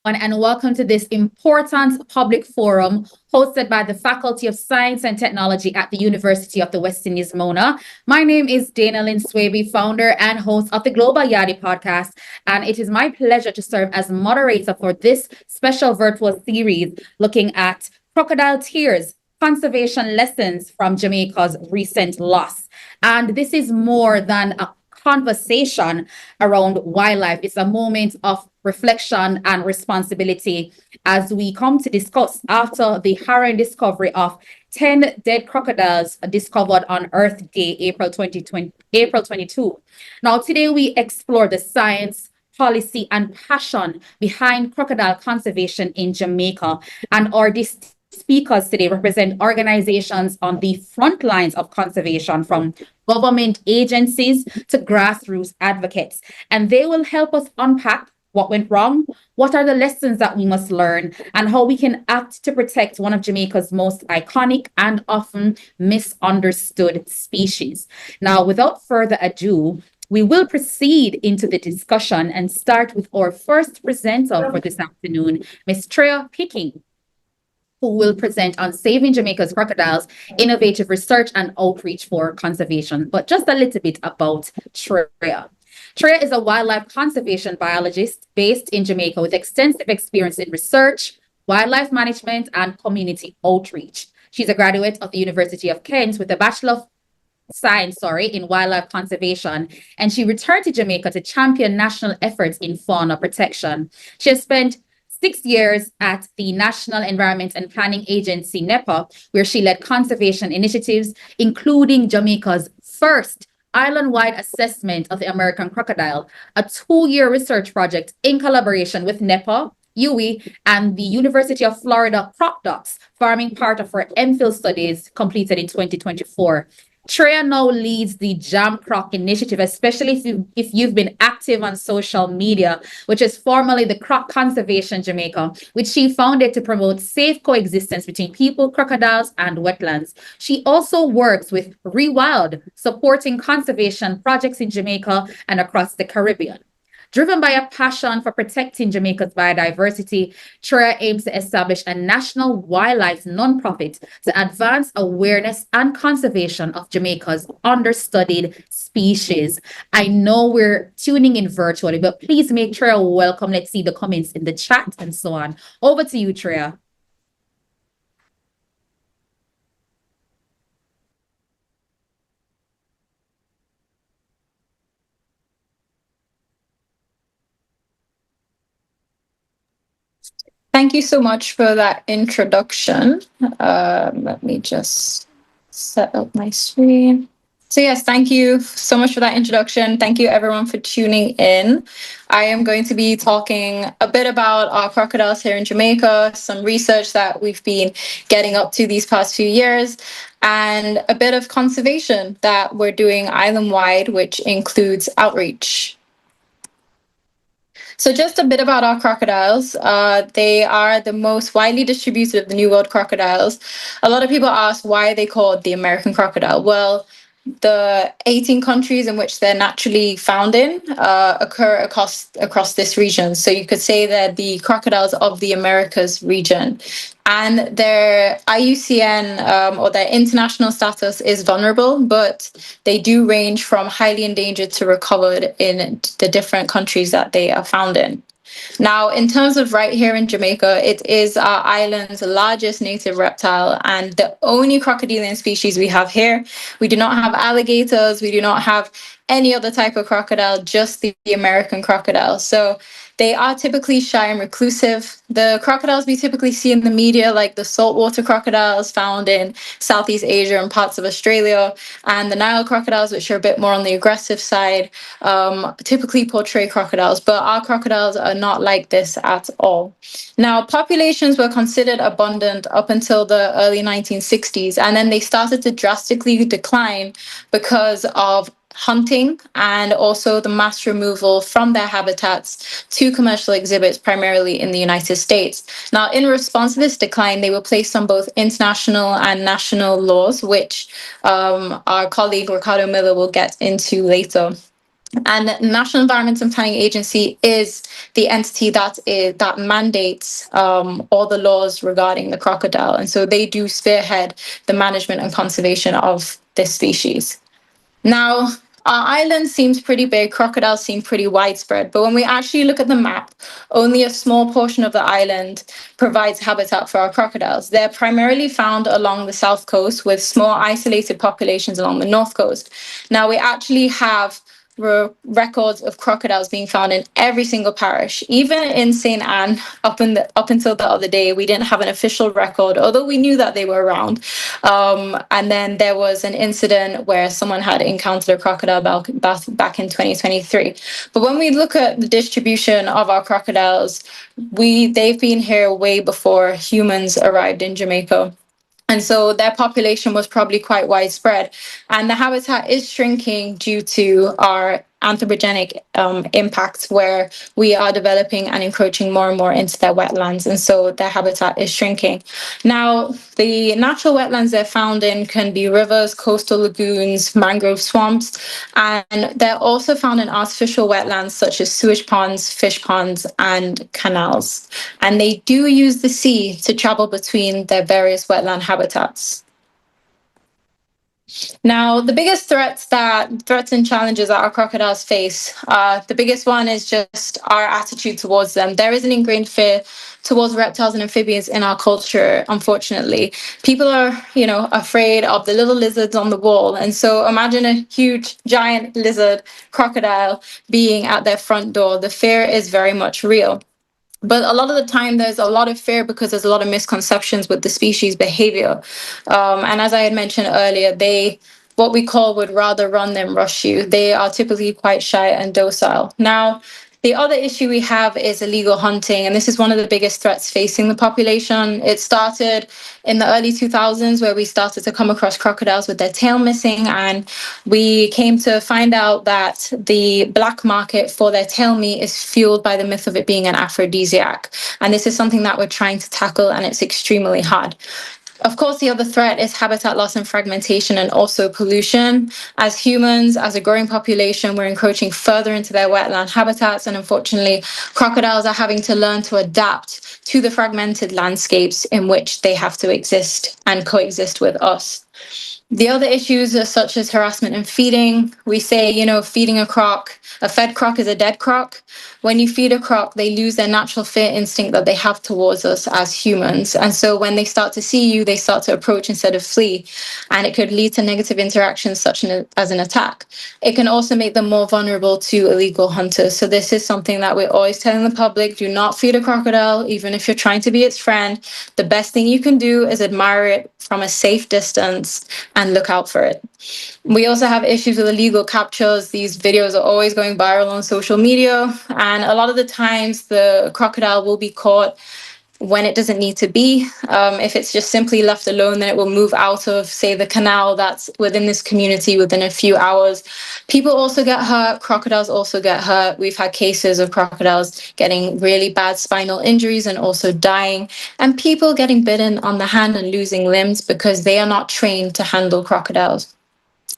And welcome to this important public forum hosted by the Faculty of Science and Technology at the University of the West Indies, Mona. My name is Dana Lynn Swaby, founder and host of the Global Yadi podcast, and it is my pleasure to serve as moderator for this special virtual series looking at crocodile tears, conservation lessons from Jamaica's recent loss. And this is more than a conversation around wildlife. It's a moment of reflection and responsibility as we come to discuss after the harrowing discovery of 10 dead crocodiles discovered on Earth Day, April 22. Now, today we explore the science, policy, and passion behind crocodile conservation in Jamaica. And our speakers today represent organizations on the front lines of conservation, from government agencies to grassroots advocates. And they will help us unpack what went wrong, what are the lessons that we must learn, and how we can act to protect one of Jamaica's most iconic and often misunderstood species. Now, without further ado, we will proceed into the discussion and start with our first presenter for this afternoon, Ms. Treya Picking, who will present on Saving Jamaica's Crocodiles, Innovative Research and Outreach for Conservation. But just a little bit about Treya. Treya is a wildlife conservation biologist based in Jamaica with extensive experience in research, wildlife management, and community outreach. She's a graduate of the University of Kent with a Bachelor of Science, in wildlife conservation, and she returned to Jamaica to champion national efforts in fauna protection. She has spent 6 years at the National Environment and Planning Agency, NEPA, where she led conservation initiatives, including Jamaica's first island-wide assessment of the American crocodile, a 2-year research project in collaboration with NEPA, UWI, and the University of Florida Crop Ducks, forming part of her MPhil studies completed in 2024. Treya now leads the Jam Croc initiative, especially if you've been active on social media, which is formerly the Croc Conservation Jamaica, which she founded to promote safe coexistence between people, crocodiles, and wetlands. She also works with Rewild, supporting conservation projects in Jamaica and across the Caribbean. Driven by a passion for protecting Jamaica's biodiversity, Treya aims to establish a national wildlife nonprofit to advance awareness and conservation of Jamaica's understudied species. I know we're tuning in virtually, but please make Treya welcome. Let's see the comments in the chat and so on. Over to you, Treya. Thank you so much for that introduction. Let me just set up my screen. So yes, thank you so much for that introduction. Thank you everyone for tuning in. I am going to be talking a bit about our crocodiles here in Jamaica, some research that we've been getting up to these past few years, and a bit of conservation that we're doing island-wide, which includes outreach. So just a bit about our crocodiles. They are the most widely distributed of the New World crocodiles. A lot of people ask why they called the American crocodile. Well, the 18 countries in which they're naturally found in occur across this region. So you could say they're the crocodiles of the Americas region. And their IUCN or their international status is vulnerable, but they do range from highly endangered to recovered in the different countries that they are found in. Now, in terms of right here in Jamaica, it is our island's largest native reptile and the only crocodilian species we have here. We do not have alligators. We do not have any other type of crocodile, just the American crocodile. So they are typically shy and reclusive. The crocodiles we typically see in the media, like the saltwater crocodiles found in Southeast Asia and parts of Australia, and the Nile crocodiles, which are a bit more on the aggressive side, typically portray crocodiles, but our crocodiles are not like this at all. Now, populations were considered abundant up until the early 1960s, and then they started to drastically decline because of hunting and also the mass removal from their habitats to commercial exhibits, primarily in the United States. Now, in response to this decline, they were placed on both international and national laws, which our colleague Ricardo Miller will get into later. And the National Environment and Planning Agency is the entity that mandates all the laws regarding the crocodile. And so they do spearhead the management and conservation of this species. Now, our island seems pretty big, crocodiles seem pretty widespread, but when we actually look at the map, only a small portion of the island provides habitat for our crocodiles. They're primarily found along the south coast with small isolated populations along the north coast. Now, we actually have records of crocodiles being found in every single parish. Even in St. Anne, up until the other day, we didn't have an official record, although we knew that they were around. And then there was an incident where someone had encountered a crocodile back in 2023. But when we look at the distribution of our crocodiles, they've been here way before humans arrived in Jamaica. And so their population was probably quite widespread. And the habitat is shrinking due to our anthropogenic impacts, where we are developing and encroaching more and more into their wetlands. And so their habitat is shrinking. Now, the natural wetlands they're found in can be rivers, coastal lagoons, mangrove swamps, and they're also found in artificial wetlands such as sewage ponds, fish ponds, and canals. And they do use the sea to travel between their various wetland habitats. Now, the biggest threats and challenges that our crocodiles face, the biggest one is just our attitude towards them. There is an ingrained fear towards reptiles and amphibians in our culture, unfortunately. People are, afraid of the little lizards on the wall. And so imagine a huge, giant lizard, crocodile, being at their front door. The fear is very much real. But a lot of the time, there's a lot of fear because there's a lot of misconceptions with the species behavior. And as I had mentioned earlier, what we call, would rather run than rush you. They are typically quite shy and docile. Now, the other issue we have is illegal hunting, and this is one of the biggest threats facing the population. It started in the early 2000s, where we started to come across crocodiles with their tail missing, and we came to find out that the black market for their tail meat is fueled by the myth of it being an aphrodisiac. And this is something that we're trying to tackle, and it's extremely hard. Of course, the other threat is habitat loss and fragmentation, and also pollution. As humans, as a growing population, we're encroaching further into their wetland habitats, and unfortunately, crocodiles are having to learn to adapt to the fragmented landscapes in which they have to exist and coexist with us. The other issues are such as harassment and feeding. We say, feeding a fed croc is a dead croc. When you feed a croc, they lose their natural fear instinct that they have towards us as humans. And so when they start to see you, they start to approach instead of flee. And it could lead to negative interactions such as an attack. It can also make them more vulnerable to illegal hunters. So this is something that we're always telling the public: do not feed a crocodile, even if you're trying to be its friend. The best thing you can do is admire it from a safe distance and look out for it. We also have issues with illegal captures. These videos are always going viral on social media, and a lot of the times the crocodile will be caught when it doesn't need to be. If it's just simply left alone, then it will move out of, say, the canal that's within this community within a few hours. People also get hurt. Crocodiles also get hurt. We've had cases of crocodiles getting really bad spinal injuries and also dying, and people getting bitten on the hand and losing limbs because they are not trained to handle crocodiles.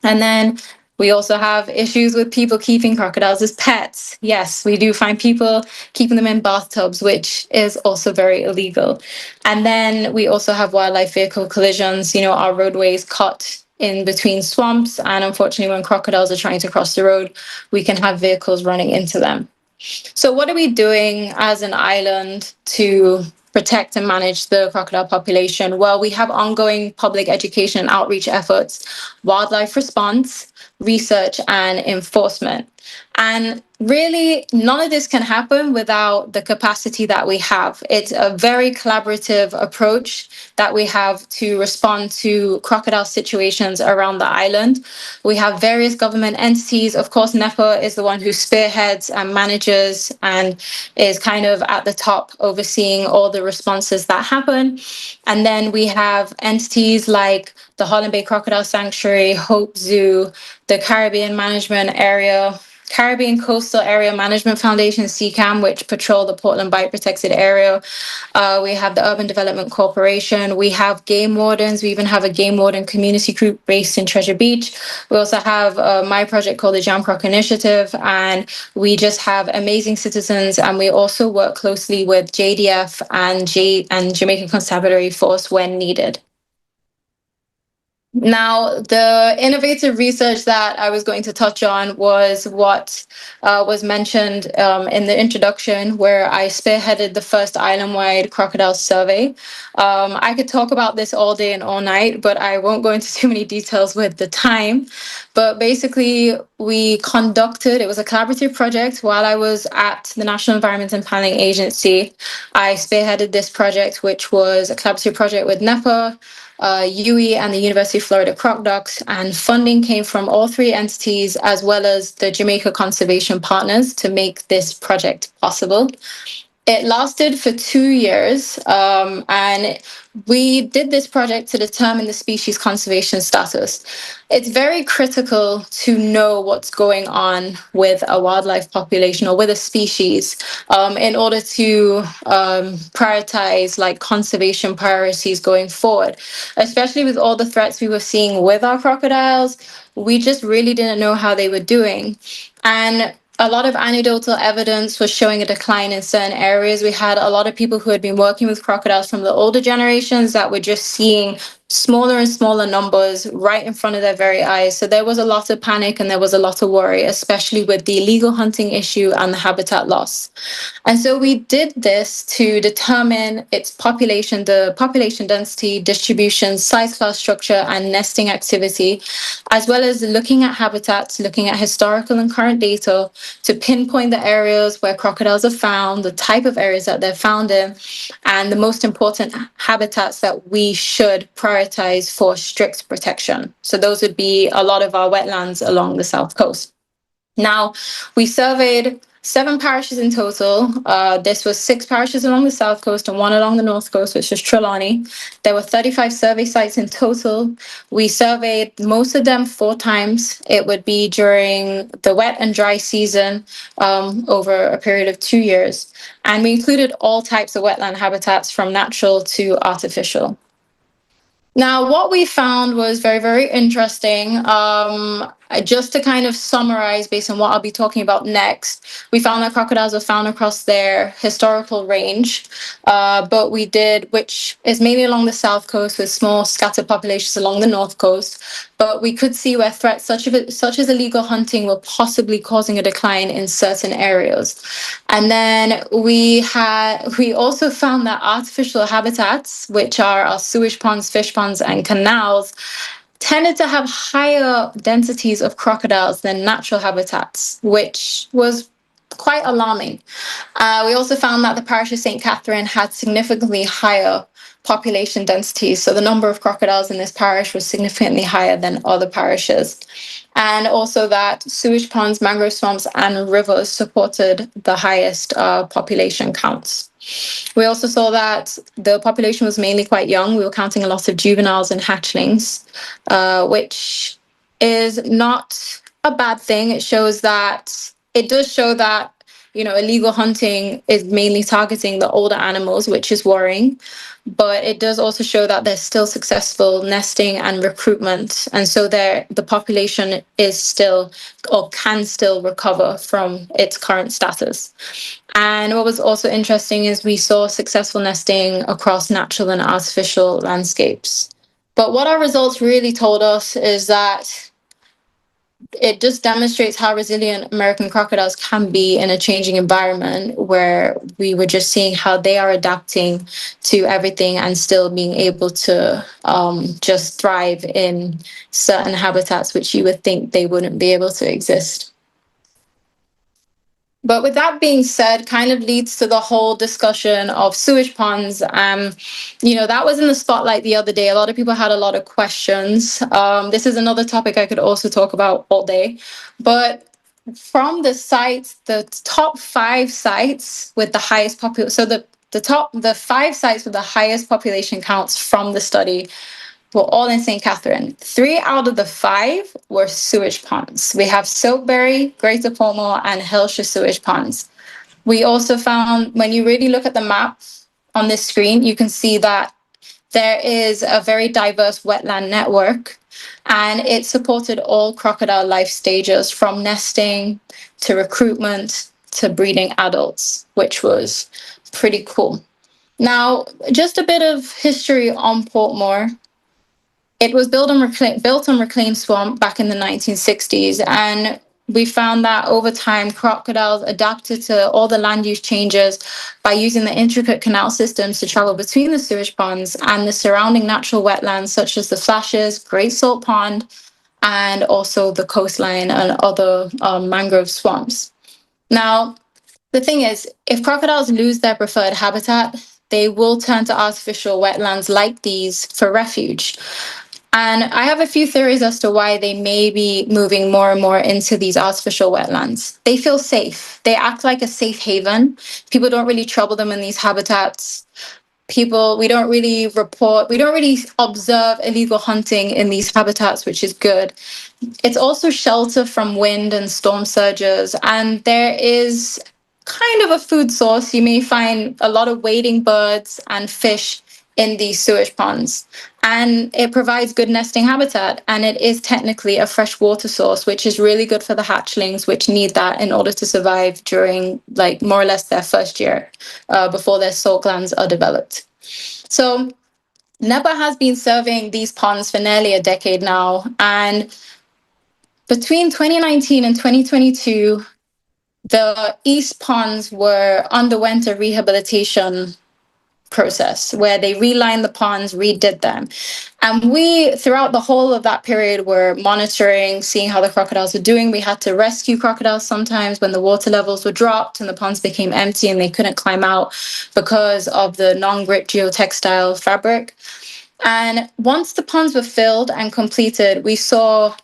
And then we also have issues with people keeping crocodiles as pets. Yes, we do find people keeping them in bathtubs, which is also very illegal. And then we also have wildlife vehicle collisions. Our roadways cut in between swamps, and unfortunately, when crocodiles are trying to cross the road, we can have vehicles running into them. So what are we doing as an island to protect and manage the crocodile population? Well, we have ongoing public education and outreach efforts, wildlife response, research, and enforcement. And really, none of this can happen without the capacity that we have. It's a very collaborative approach that we have to respond to crocodile situations around the island. We have various government entities. Of course, NEPA is the one who spearheads and manages and is kind of at the top overseeing all the responses that happen. And then we have entities like the Holland Bay Crocodile Sanctuary, Hope Zoo, the Caribbean Management Area Caribbean Coastal Area Management Foundation, CCAM, which patrol the Portland Bight Protected Area. We have the Urban Development Corporation. We have game wardens. We even have a game warden community group based in Treasure Beach. We also have my project called the Jamrock Initiative, and we just have amazing citizens. And we also work closely with JDF and Jamaican Constabulary Force when needed. Now, the innovative research that I was going to touch on was what was mentioned in the introduction, where I spearheaded the first island-wide crocodile survey. I could talk about this all day and all night, but I won't go into too many details with the time. But basically, it was a collaborative project while I was at the National Environment and Planning Agency. I spearheaded this project, which was a collaborative project with NEPA, UE and the University of Florida Croc Docs, and funding came from all three entities as well as the Jamaica Conservation Partners to make this project possible. It lasted for 2 years, and we did this project to determine the species conservation status. It's very critical to know what's going on with a wildlife population or with a species in order to prioritize like conservation priorities going forward, especially with all the threats we were seeing with our crocodiles. We just really didn't know how they were doing. And a lot of anecdotal evidence was showing a decline in certain areas. We had a lot of people who had been working with crocodiles from the older generations that were just seeing smaller and smaller numbers right in front of their very eyes. So there was a lot of panic and there was a lot of worry, especially with the illegal hunting issue and the habitat loss. And so we did this to determine its population, the population density, distribution, size, class, structure, and nesting activity, as well as looking at habitats, looking at historical and current data to pinpoint the areas where crocodiles are found, the type of areas that they're found in, and the most important habitats that we should prioritize for strict protection. So those would be a lot of our wetlands along the South Coast. Now, we surveyed 7 parishes in total. This was 6 parishes along the South Coast and 1 along the North Coast, which was Trelawney. There were 35 survey sites in total. We surveyed most of them 4 times. It would be during the wet and dry season over a period of 2 years. And we included all types of wetland habitats from natural to artificial. Now, what we found was very, very interesting. Just to kind of summarize based on what I'll be talking about next, we found that crocodiles are found across their historical range, but we did, which is mainly along the South Coast with small scattered populations along the North Coast. But we could see where threats such as illegal hunting were possibly causing a decline in certain areas. And then we also found that artificial habitats, which are our sewage ponds, fish ponds, and canals, tended to have higher densities of crocodiles than natural habitats, which was quite alarming. We also found that the parish of St. Catherine had significantly higher population densities. So the number of crocodiles in this parish was significantly higher than other parishes. And also that sewage ponds, mangrove swamps, and rivers supported the highest population counts. We also saw that the population was mainly quite young. We were counting a lot of juveniles and hatchlings, which is not a bad thing. It does show that, illegal hunting is mainly targeting the older animals, which is worrying. But it does also show that there's still successful nesting and recruitment. And so the population is still, or can still, recover from its current status. And what was also interesting is we saw successful nesting across natural and artificial landscapes. But what our results really told us is that it just demonstrates how resilient American crocodiles can be in a changing environment, where we were just seeing how they are adapting to everything and still being able to just thrive in certain habitats which you would think they wouldn't be able to exist. But with that being said, kind of leads to the whole discussion of sewage ponds. That was in the spotlight the other day. A lot of people had a lot of questions. This is another topic I could also talk about all day. But from the sites, the top 5 sites with the highest population, so the 5 sites with the highest population counts from the study, were all in St. Catherine. 3 out of the 5 were sewage ponds. We have Soapberry, Greater Portmore, and Hillshire sewage ponds. We also found, when you really look at the map on this screen, you can see that there is a very diverse wetland network, and it supported all crocodile life stages, from nesting to recruitment to breeding adults, which was pretty cool. Now, just a bit of history on Portmore. It was built on reclaimed swamp back in the 1960s, and we found that over time, crocodiles adapted to all the land use changes by using the intricate canal systems to travel between the sewage ponds and the surrounding natural wetlands, such as the Flashes, Great Salt Pond, and also the coastline and other mangrove swamps. Now, the thing is, if crocodiles lose their preferred habitat, they will turn to artificial wetlands like these for refuge. And I have a few theories as to why they may be moving more and more into these artificial wetlands. They feel safe. They act like a safe haven. People don't really trouble them in these habitats. We don't really observe illegal hunting in these habitats, which is good. It's also shelter from wind and storm surges, and there is kind of a food source. You may find a lot of wading birds and fish in these sewage ponds, and it provides good nesting habitat, and it is technically a fresh water source, which is really good for the hatchlings, which need that in order to survive during, like, more or less their first year, before their salt glands are developed. So NEPA has been serving these ponds for nearly a decade now, and between 2019 and 2022, the East ponds underwent a rehabilitation process where they relined the ponds, redid them. And we, throughout the whole of that period, were monitoring, seeing how the crocodiles were doing. We had to rescue crocodiles sometimes when the water levels were dropped and the ponds became empty and they couldn't climb out because of the non-grit geotextile fabric. And once the ponds were filled and completed, we saw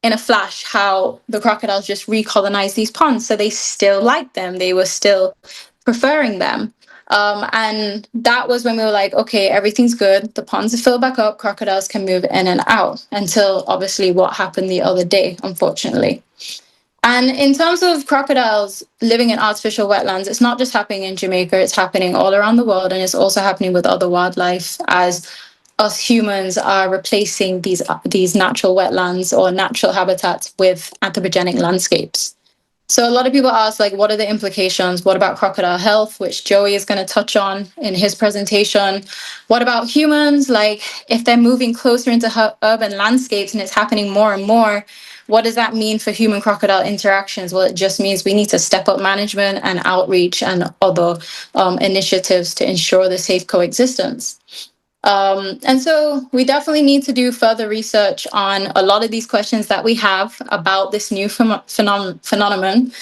in a flash how the crocodiles just recolonized these ponds. So they still liked them. They were still preferring them. And that was when we were like, okay, everything's good. The ponds are filled back up. Crocodiles can move in and out, until obviously what happened the other day, unfortunately. And in terms of crocodiles living in artificial wetlands, it's not just happening in Jamaica, it's happening all around the world. And it's also happening with other wildlife, as us humans are replacing these natural wetlands or natural habitats with anthropogenic landscapes. So a lot of people ask, like, what are the implications? What about crocodile health, which Joey is going to touch on in his presentation? What about humans? Like, if they're moving closer into urban landscapes and it's happening more and more, what does that mean for human crocodile interactions? Well, it just means we need to step up management and outreach and other initiatives to ensure the safe coexistence. And so we definitely need to do further research on a lot of these questions that we have about this new phenomenon.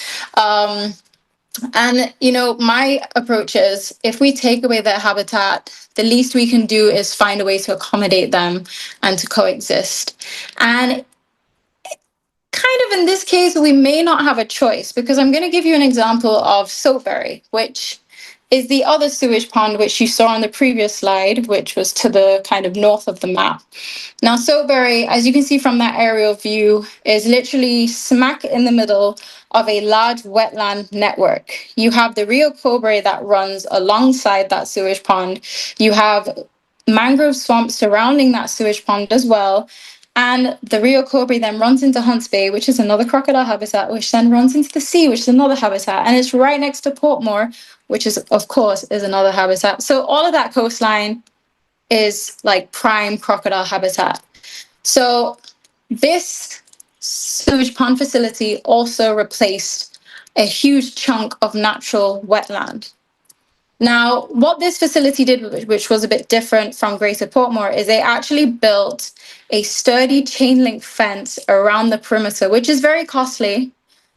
And, my approach is, if we take away their habitat, the least we can do is find a way to accommodate them and to coexist. And kind of in this case, we may not have a choice, because I'm going to give you an example of Soapberry, which is the other sewage pond, which you saw on the previous slide, which was to the kind of north of the map. Now, Soapberry, as you can see from that aerial view, is literally smack in the middle of a large wetland network. You have the Rio Cobre that runs alongside that sewage pond. You have mangrove swamp surrounding that sewage pond as well. And the Rio Cobre then runs into Hunts Bay, which is another crocodile habitat, which then runs into the sea, which is another habitat. And it's right next to Portmore, which is, of course, is another habitat. So all of that coastline is like prime crocodile habitat. So this sewage pond facility also replaced a huge chunk of natural wetland. Now, what this facility did, which was a bit different from Greater Portmore, is they actually built a sturdy chain link fence around the perimeter, which is very costly.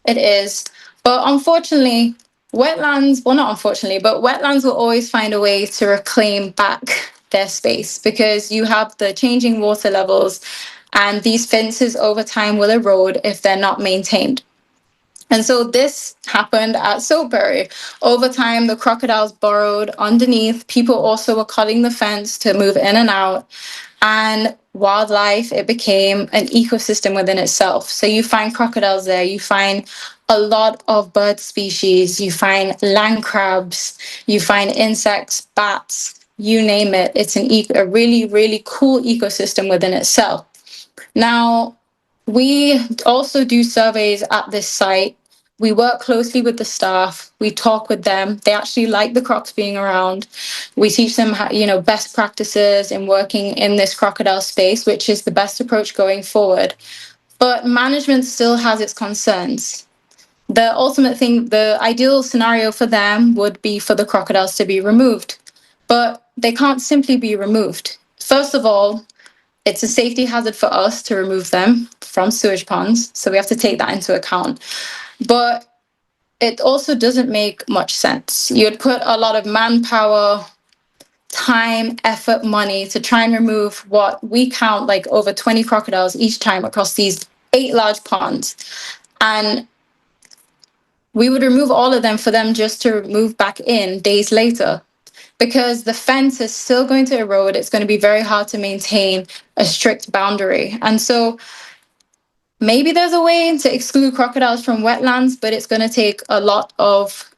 It is. But unfortunately, wetlands will always find a way to reclaim back their space, because you have the changing water levels, and these fences over time will erode if they're not maintained. And so this happened at Soapberry. Over time, the crocodiles burrowed underneath. People also were cutting the fence to move in and out. And wildlife, it became an ecosystem within itself. So you find crocodiles there, you find a lot of bird species, you find land crabs, you find insects, bats, you name it. It's a really, really cool ecosystem within itself. Now, we also do surveys at this site. We work closely with the staff. We talk with them. They actually like the crocs being around. We teach them how, best practices in working in this crocodile space, which is the best approach going forward. But management still has its concerns. The ultimate thing, the ideal scenario for them would be for the crocodiles to be removed, but they can't simply be removed. First of all, it's a safety hazard for us to remove them from sewage ponds, so we have to take that into account. But it also doesn't make much sense. You'd put a lot of manpower, time, effort, money to try and remove what we count like over 20 crocodiles each time across these 8 large ponds. And we would remove all of them for them just to move back in days later, because the fence is still going to erode. It's going to be very hard to maintain a strict boundary. And so maybe there's a way to exclude crocodiles from wetlands, but it's going to take a lot of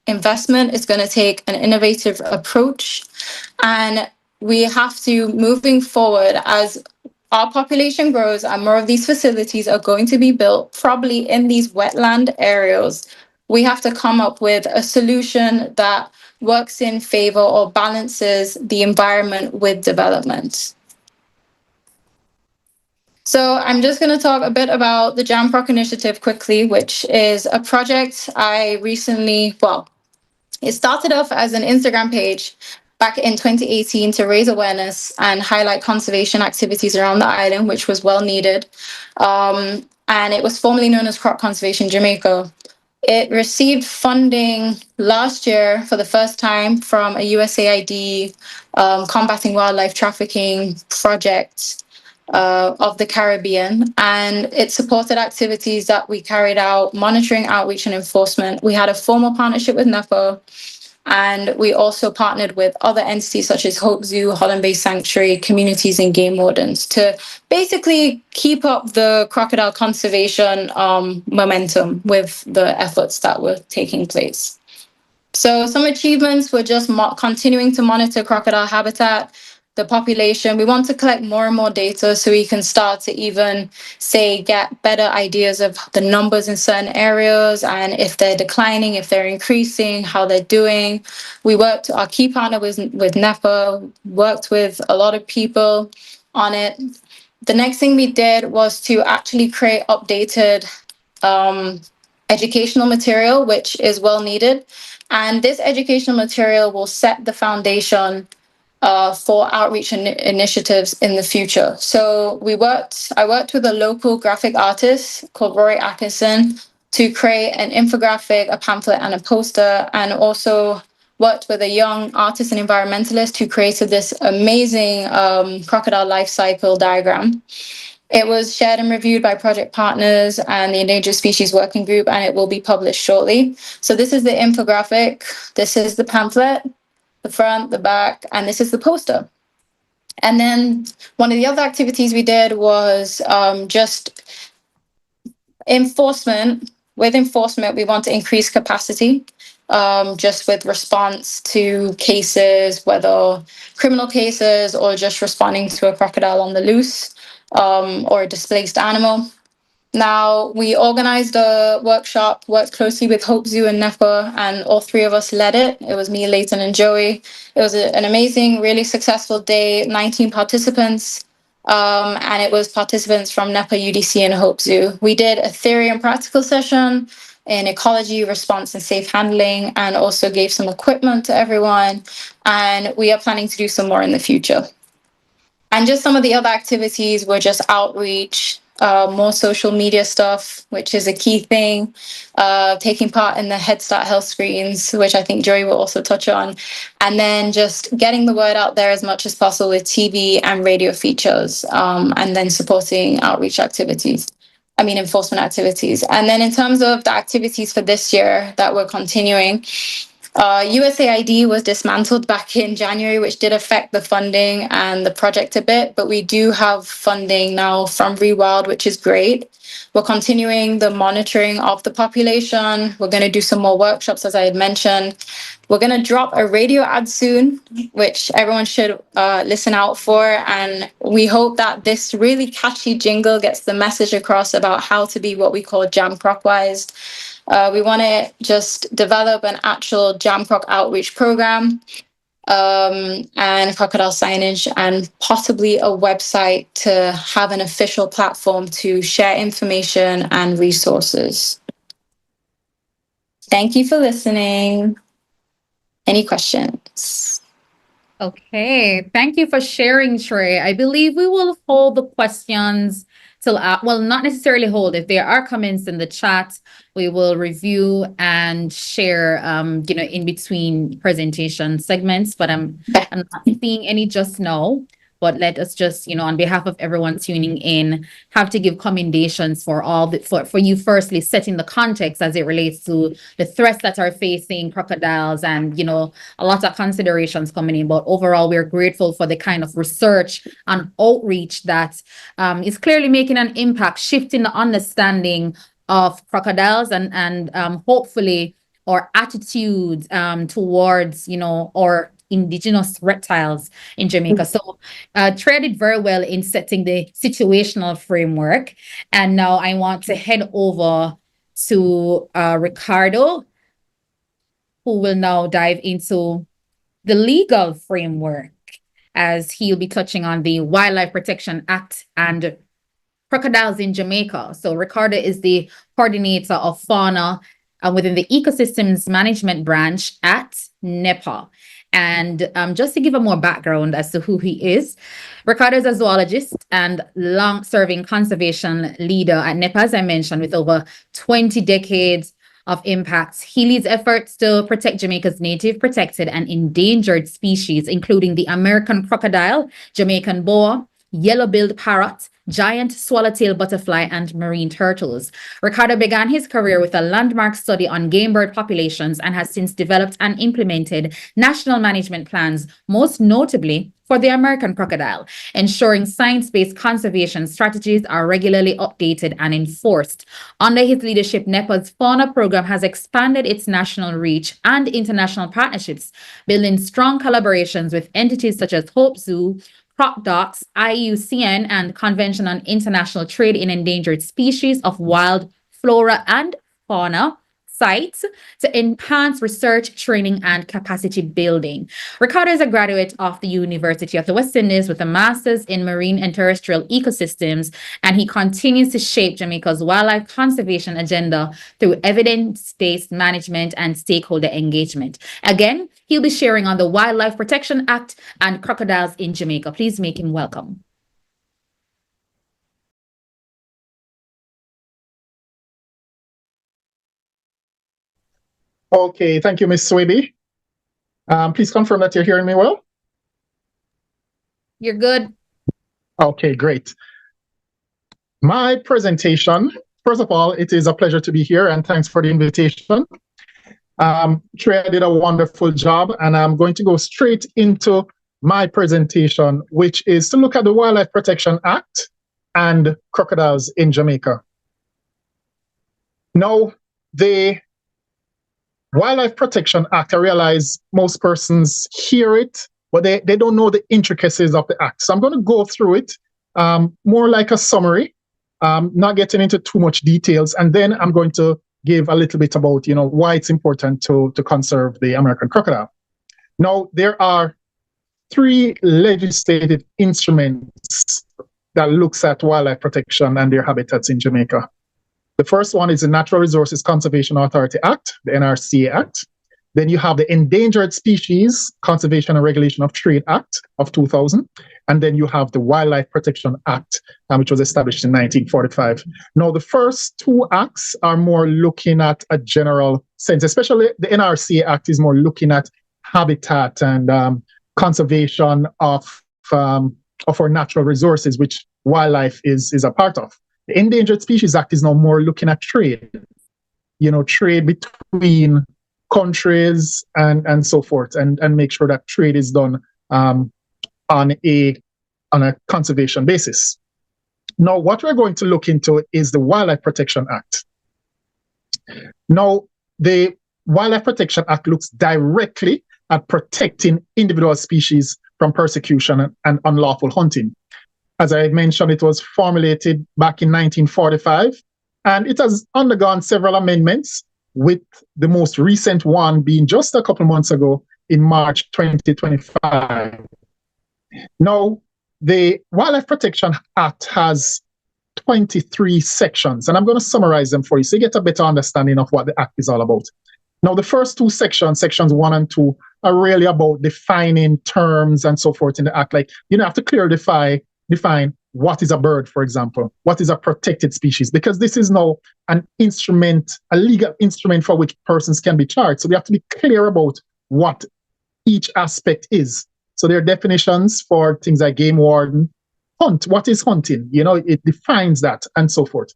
investment. It's going to take an innovative approach. And we have to, moving forward, as our population grows and more of these facilities are going to be built, probably in these wetland areas, we have to come up with a solution that works in favor or balances the environment with development. So I'm just going to talk a bit about the Jamproc initiative quickly, which is a project I recently, it started off as an Instagram page back in 2018 to raise awareness and highlight conservation activities around the island, which was well needed. And it was formerly known as Croc Conservation Jamaica. It received funding last year for the first time from a USAID combating wildlife trafficking project of the Caribbean, and it supported activities that we carried out, monitoring, outreach, and enforcement. We had a formal partnership with NEPA, and we also partnered with other entities such as Hope Zoo, Holland Bay Sanctuary, communities, and game wardens to basically keep up the crocodile conservation momentum with the efforts that were taking place. So some achievements were just continuing to monitor crocodile habitat, the population. We want to collect more and more data so we can start to even get better ideas of the numbers in certain areas and if they're declining, if they're increasing, how they're doing. Our key partner was with NEPA, worked with a lot of people on it. The next thing we did was to actually create updated educational material, which is well needed. And this educational material will set the foundation for outreach initiatives in the future. So I worked with a local graphic artist called Rory Atkinson to create an infographic, a pamphlet, and a poster, and also worked with a young artist and environmentalist who created this amazing crocodile life cycle diagram. It was shared and reviewed by project partners and the Endangered Species Working Group, and it will be published shortly. So this is the infographic, this is the pamphlet, the front, the back, and this is the poster. And then one of the other activities we did was just enforcement. With enforcement, we want to increase capacity, just with response to cases, whether criminal cases or just responding to a crocodile on the loose or a displaced animal. Now, we organized a workshop, worked closely with Hope Zoo and NEPA, and all 3 of us led it. It was me, Leighton, and Joey. It was an amazing, really successful day, 19 participants, and it was participants from NEPA, UDC, and Hope Zoo. We did a theory and practical session in ecology, response, and safe handling, and also gave some equipment to everyone, and we are planning to do some more in the future. And just some of the other activities were just outreach, more social media stuff, which is a key thing, taking part in the Head Start health screens, which I think Joey will also touch on, and then just getting the word out there as much as possible with TV and radio features, and then supporting outreach activities. Enforcement activities. And then in terms of the activities for this year that we're continuing, USAID was dismantled back in January, which did affect the funding and the project a bit, but we do have funding now from Rewild, which is great. We're continuing the monitoring of the population. We're going to do some more workshops, as I had mentioned. We're going to drop a radio ad soon, which everyone should listen out for. And we hope that this really catchy jingle gets the message across about how to be what we call jam crockwise. We want to just develop an actual Jam Croc outreach program and crocodile signage and possibly a website to have an official platform to share information and resources. Thank you for listening. Any questions? Okay, thank you for sharing, Trey. I believe we will hold the questions till, well, not necessarily hold. If there are comments in the chat, we will review and share, in between presentation segments, but I'm not seeing any just now. But let us just, on behalf of everyone tuning in, have to give commendations for for you firstly setting the context as it relates to the threats that are facing crocodiles and, a lot of considerations coming in. But overall, we're grateful for the kind of research and outreach that is clearly making an impact, shifting the understanding of crocodiles and hopefully our attitudes towards, our indigenous reptiles in Jamaica. So Treya did very well in setting the situational framework. And now I want to head over to Ricardo, who will now dive into the legal framework as he'll be touching on the Wildlife Protection Act and crocodiles in Jamaica. So Ricardo is the coordinator of fauna within the Ecosystems Management Branch at NEPA. And just to give a more background as to who he is, Ricardo is a zoologist and long-serving conservation leader at NEPA, as I mentioned, with over 20 decades of impact. He leads efforts to protect Jamaica's native, protected, and endangered species, including the American crocodile, Jamaican boa, yellow-billed parrot, giant swallowtail butterfly, and marine turtles. Ricardo began his career with a landmark study on game bird populations and has since developed and implemented national management plans, most notably for the American crocodile, ensuring science-based conservation strategies are regularly updated and enforced. Under his leadership, NEPA's fauna program has expanded its national reach and international partnerships, building strong collaborations with entities such as Hope Zoo, CropDocs, IUCN, and Convention on International Trade in Endangered Species of Wild Flora and Fauna sites to enhance research, training, and capacity building. Ricardo is a graduate of the University of the West Indies with a master's in marine and terrestrial ecosystems, and he continues to shape Jamaica's wildlife conservation agenda through evidence-based management and stakeholder engagement. Again, he'll be sharing on the Wildlife Protection Act and crocodiles in Jamaica. Please make him welcome. Okay, thank you, Ms. Swaby. Please confirm that you're hearing me well. You're good. Okay, great. My presentation, first of all, it is a pleasure to be here and thanks for the invitation. Treya did a wonderful job and I'm going to go straight into my presentation, which is to look at the Wildlife Protection Act and crocodiles in Jamaica. Now, the Wildlife Protection Act, I realize most persons hear it, but they don't know the intricacies of the act. So I'm going to go through it more like a summary, not getting into too much details. And then I'm going to give a little bit about, why it's important to conserve the American crocodile. Now, there are 3 legislative instruments that looks at wildlife protection and their habitats in Jamaica. The first one is the Natural Resources Conservation Authority Act, the NRCA Act. Then you have the Endangered Species Conservation and Regulation of Trade Act of 2000. And then you have the Wildlife Protection Act, which was established in 1945. Now, the first 2 acts are more looking at a general sense, especially the NRCA Act is more looking at habitat and conservation of our natural resources, which wildlife is a part of. The Endangered Species Act is now more looking at trade, trade between countries and so forth, and make sure that trade is done on a conservation basis. Now, what we're going to look into is the Wildlife Protection Act. Now, the Wildlife Protection Act looks directly at protecting individual species from persecution and unlawful hunting. As I mentioned, it was formulated back in 1945, and it has undergone several amendments, with the most recent one being just a couple months ago in March 2025. Now, the Wildlife Protection Act has 23 sections, and I'm going to summarize them for you so you get a better understanding of what the Act is all about. Now, the first two sections, sections 1 and 2, are really about defining terms and so forth in the Act. Like, you have to clearly define what is a bird, for example, what is a protected species, because this is now an instrument, a legal instrument for which persons can be charged. So we have to be clear about what each aspect is. So there are definitions for things like game warden, hunt, what is hunting? It defines that and so forth.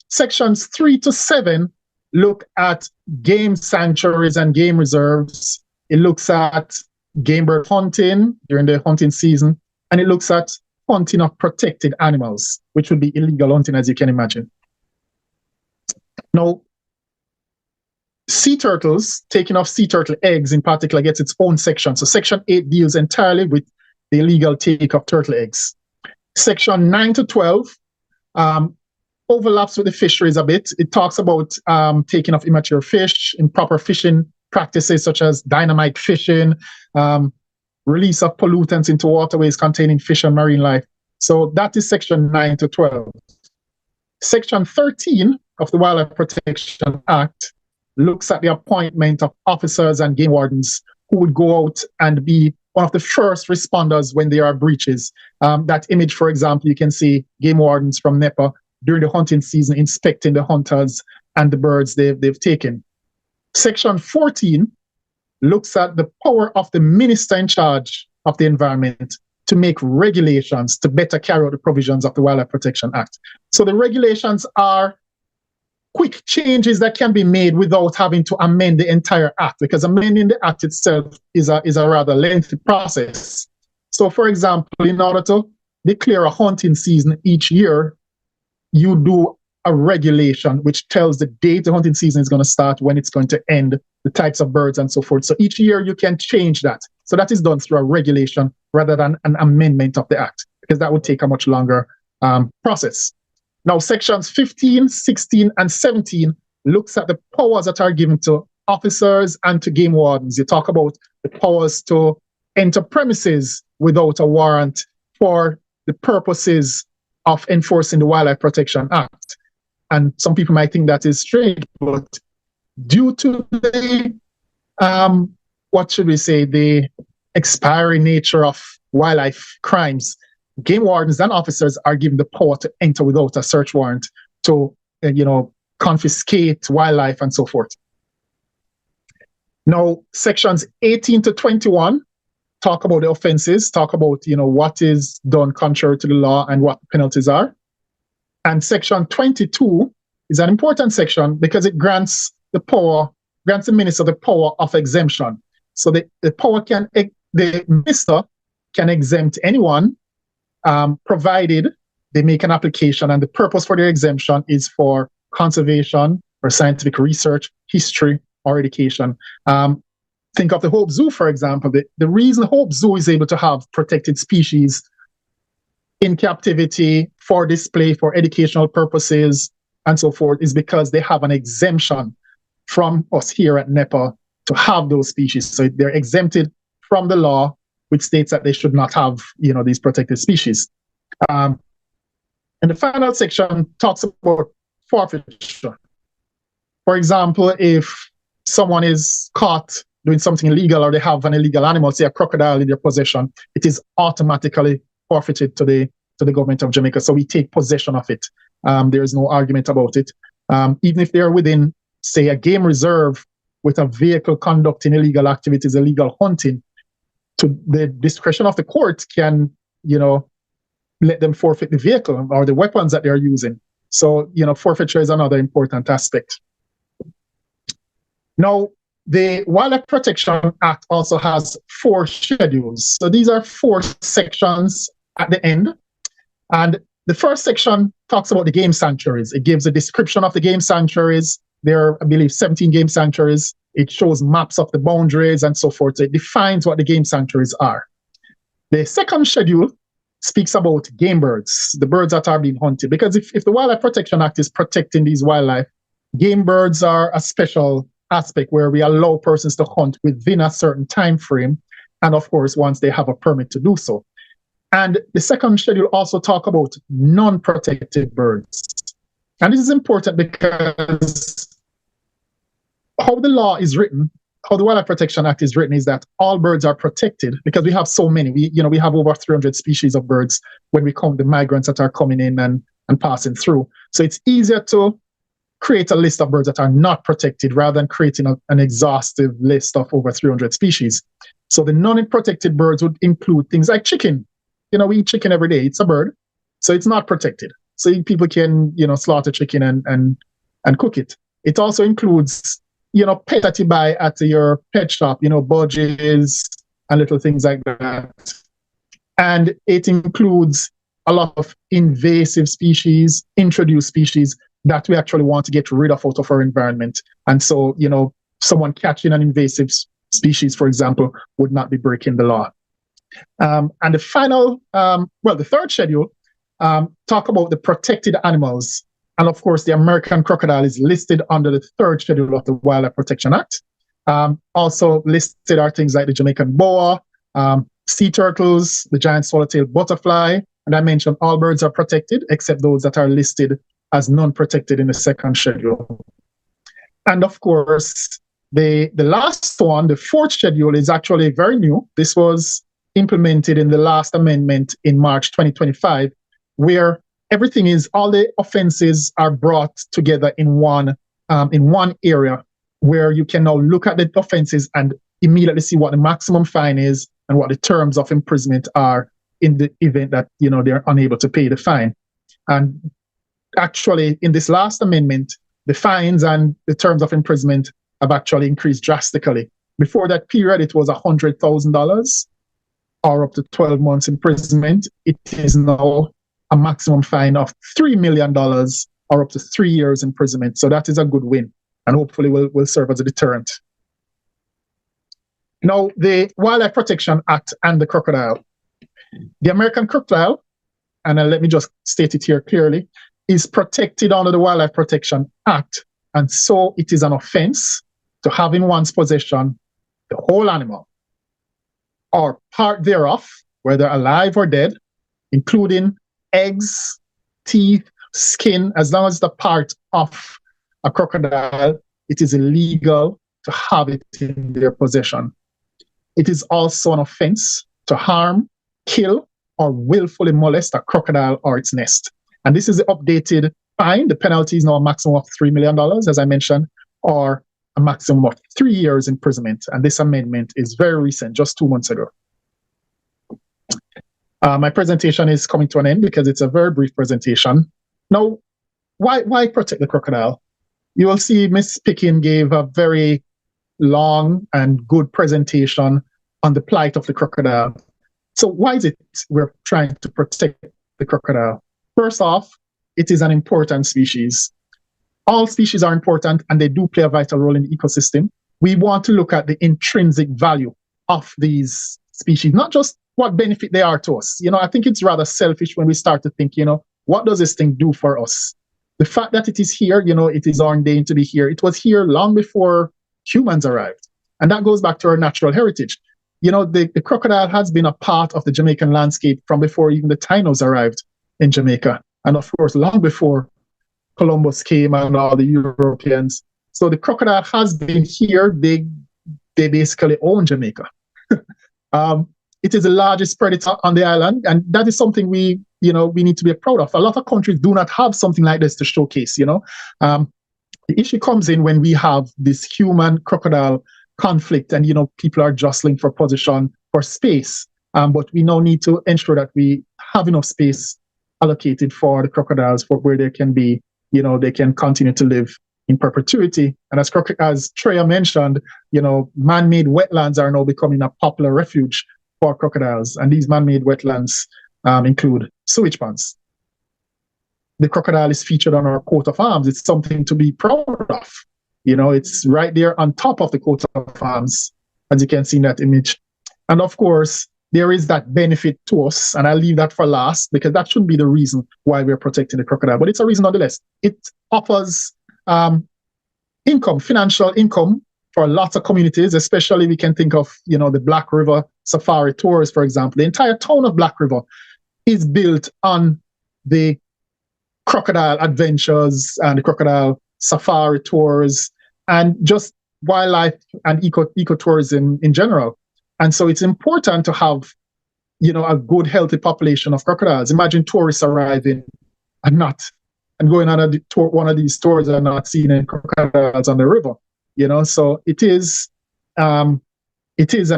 Sections 3 to 7 look at game sanctuaries and game reserves. It looks at game bird hunting during the hunting season, and it looks at hunting of protected animals, which would be illegal hunting, as you can imagine. Now, sea turtles, taking off sea turtle eggs in particular, gets its own section. So Section 8 deals entirely with the illegal take of turtle eggs. Section 9 to 12 overlaps with the fisheries a bit. It talks about taking of immature fish, improper fishing practices such as dynamite fishing, release of pollutants into waterways containing fish and marine life. So that is Section 9 to 12. Section 13 of the Wildlife Protection Act looks at the appointment of officers and game wardens who would go out and be one of the first responders when there are breaches. That image, for example, you can see game wardens from NEPA during the hunting season inspecting the hunters and the birds they've taken. Section 14 looks at the power of the minister in charge of the environment to make regulations to better carry out the provisions of the Wildlife Protection Act. So the regulations are quick changes that can be made without having to amend the entire act, because amending the act itself is a rather lengthy process. So, for example, in order to declare a hunting season each year, you do a regulation which tells the date the hunting season is going to start, when it's going to end, the types of birds and so forth. So each year you can change that. So that is done through a regulation rather than an amendment of the act, because that would take a much longer process. Now, sections 15, 16, and 17 looks at the powers that are given to officers and to game wardens. You talk about the powers to enter premises without a warrant for the purposes of enforcing the Wildlife Protection Act. And some people might think that is strange, but due to the, the expiring nature of wildlife crimes, game wardens and officers are given the power to enter without a search warrant to, confiscate wildlife and so forth. Now, sections 18 to 21 talk about the offenses, talk about, what is done contrary to the law and what the penalties are. And section 22 is an important section because it grants the minister the power of exemption. So the minister can exempt anyone, provided they make an application, and the purpose for their exemption is for conservation or scientific research, history, or education. Think of the Hope Zoo, for example. The reason Hope Zoo is able to have protected species in captivity for display, for educational purposes, and so forth, is because they have an exemption from us here at NEPA to have those species. So they're exempted from the law, which states that they should not have, these protected species. And the final section talks about forfeiture. For example, if someone is caught doing something illegal or they have an illegal animal, say a crocodile in their possession, it is automatically forfeited to the government of Jamaica. So we take possession of it. There is no argument about it. Even if they are within, say, a game reserve with a vehicle conducting illegal activities, illegal hunting, to the discretion of the court can, let them forfeit the vehicle or the weapons that they're using. So, forfeiture is another important aspect. Now, the Wildlife Protection Act also has 4 schedules. So these are 4 sections at the end. And the first section talks about the game sanctuaries. It gives a description of the game sanctuaries. There are, I believe, 17 game sanctuaries. It shows maps of the boundaries and so forth. So it defines what the game sanctuaries are. The second schedule speaks about game birds, the birds that are being hunted. Because if the Wildlife Protection Act is protecting these wildlife, game birds are a special aspect where we allow persons to hunt within a certain time frame, and of course, once they have a permit to do so. And the second schedule also talk about non-protected birds. And this is important because how the law is written, how the Wildlife Protection Act is written is that all birds are protected because we have so many. We have over 300 species of birds when we count the migrants that are coming in and passing through. So it's easier to create a list of birds that are not protected rather than creating an exhaustive list of over 300 species. So the non-protected birds would include things like chicken. We eat chicken every day. It's a bird, so it's not protected. So people can, slaughter chicken and cook it. It also includes, pet that you buy at your pet shop, budgies and little things like that. And it includes a lot of invasive species, introduced species that we actually want to get rid of out of our environment. And so, someone catching an invasive species, for example, would not be breaking the law. And the final, the third schedule, talk about the protected animals. And of course, the American crocodile is listed under the third schedule of the Wildlife Protection Act. Also listed are things like the Jamaican boa, sea turtles, the giant swallowtail butterfly. And I mentioned all birds are protected except those that are listed as non-protected in the second schedule. And of course, the last one, the fourth schedule, is actually very new. This was implemented in the last amendment in March 2025, where everything is, all the offenses are brought together in one area, where you can now look at the offenses and immediately see what the maximum fine is and what the terms of imprisonment are in the event that they're unable to pay the fine. And actually, in this last amendment, the fines and the terms of imprisonment have actually increased drastically. Before that period, it was $100,000 or up to 12 months imprisonment. It is now a maximum fine of $3 million or up to 3 years imprisonment. So that is a good win and hopefully will serve as a deterrent. Now, the Wildlife Protection Act and the crocodile. The American crocodile, and let me just state it here clearly, is protected under the Wildlife Protection Act. And so it is an offense to have in one's possession the whole animal or part thereof, whether alive or dead, including eggs, teeth, skin. As long as it's a part of a crocodile, it is illegal to have it in their possession. It is also an offense to harm, kill, or willfully molest a crocodile or its nest. And this is the updated fine. The penalty is now a maximum of $3 million, as I mentioned, or a maximum of 3 years imprisonment. And this amendment is very recent, just 2 months ago. My presentation is coming to an end because it's a very brief presentation. Now, why protect the crocodile? You will see Ms. Picking gave a very long and good presentation on the plight of the crocodile. So why is it we're trying to protect the crocodile? First off, it is an important species. All species are important and they do play a vital role in the ecosystem. We want to look at the intrinsic value of these species, not just what benefit they are to us. I think it's rather selfish when we start to think, what does this thing do for us? The fact that it is here, it is ordained to be here. It was here long before humans arrived. And that goes back to our natural heritage. The crocodile has been a part of the Jamaican landscape from before even the Tainos arrived in Jamaica. And of course, long before Columbus came and all the Europeans. So the crocodile has been here. They basically own Jamaica. It is the largest predator on the island. And that is something we need to be proud of. A lot of countries do not have something like this to showcase, The issue comes in when we have this human crocodile conflict and, people are jostling for position, for space. But we now need to ensure that we have enough space allocated for the crocodiles for where they can be, they can continue to live in perpetuity. And as Treya mentioned, man-made wetlands are now becoming a popular refuge for crocodiles. And these man-made wetlands include sewage ponds. The crocodile is featured on our coat of arms. It's something to be proud of. It's right there on top of the coat of arms, as you can see in that image. And of course, there is that benefit to us, and I'll leave that for last because that shouldn't be the reason why we're protecting the crocodile, but it's a reason nonetheless. It offers income, financial income for lots of communities, especially we can think of, the Black River Safari Tours, for example. The entire town of Black River is built on the crocodile adventures and the crocodile safari tours and just wildlife and ecotourism in general. And so it's important to have, a good, healthy population of crocodiles. Imagine tourists arriving and going on one of these tours and not seeing any crocodiles on the river. So it is an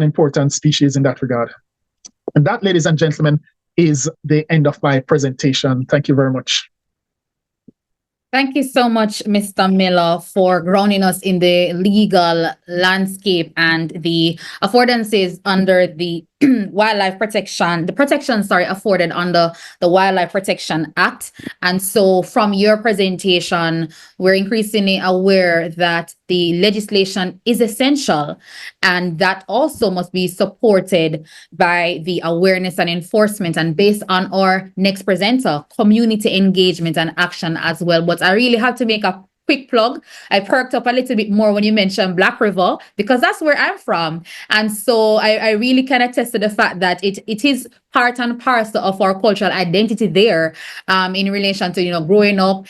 important species in that regard. And that, ladies and gentlemen, is the end of my presentation. Thank you very much. Thank you so much, Mr. Miller, for grounding us in the legal landscape and the affordances under the wildlife protection, afforded under the Wildlife Protection Act. And so from your presentation, we're increasingly aware that the legislation is essential, and that also must be supported by the awareness and enforcement. And based on our next presenter, community engagement and action as well. But I really have to make a quick plug. I perked up a little bit more when you mentioned Black River, because that's where I'm from. And so I really can attest to the fact that it is part and parcel of our cultural identity there, in relation to, growing up,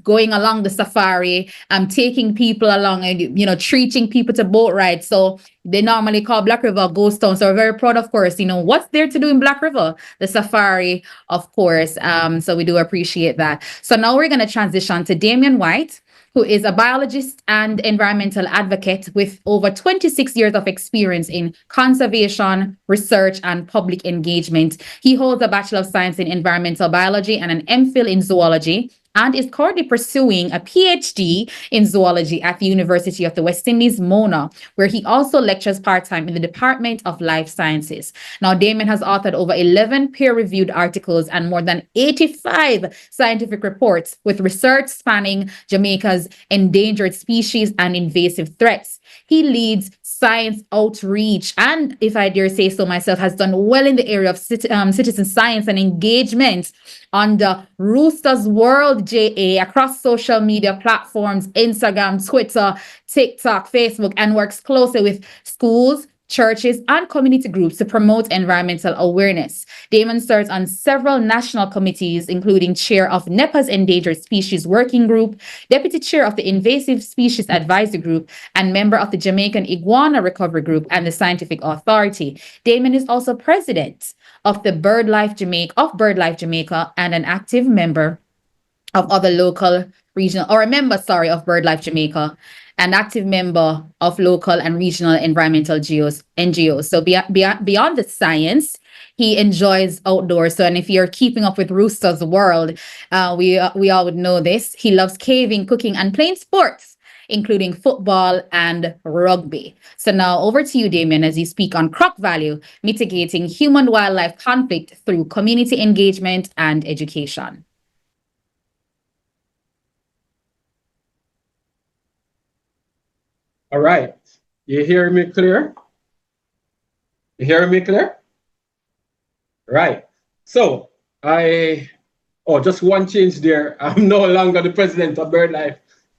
going along the safari, taking people along and, treating people to boat rides. So they normally call Black River a ghost town. So we're very proud, of course, what's there to do in Black River? The safari, of course. So we do appreciate that. So now we're going to transition to Damien White, who is a biologist and environmental advocate with over 26 years of experience in conservation, research, and public engagement. He holds a Bachelor of Science in Environmental Biology and an MPhil in Zoology, and is currently pursuing a PhD in zoology at the University of the West Indies, Mona, where he also lectures part-time in the Department of Life Sciences. Now, Damien has authored over 11 peer-reviewed articles and more than 85 scientific reports with research spanning Jamaica's endangered species and invasive threats. He leads science outreach and, if I dare say so myself, has done well in the area of citizen science and engagement on the Roosters World JA across social media platforms, Instagram, Twitter, TikTok, Facebook, and works closely with schools, churches, and community groups to promote environmental awareness. Damon serves on several national committees, including chair of NEPA's Endangered Species Working Group, deputy chair of the Invasive Species Advisory Group, and member of the Jamaican Iguana Recovery Group and the Scientific Authority. Damon is also president of the BirdLife Jamaica and an active member of other local regional, or a member, of BirdLife Jamaica, an active member of local and regional environmental NGOs. So beyond the science, he enjoys outdoors. So, and if you're keeping up with Rooster's World, we all would know this. He loves caving, cooking, and playing sports, including football and rugby. So now over to you, Damien, as you speak on croc value, mitigating human-wildlife conflict through community engagement and education. All right. You hearing me clear? You hearing me clear? Right. So just one change there. I'm no longer the president of BirdLife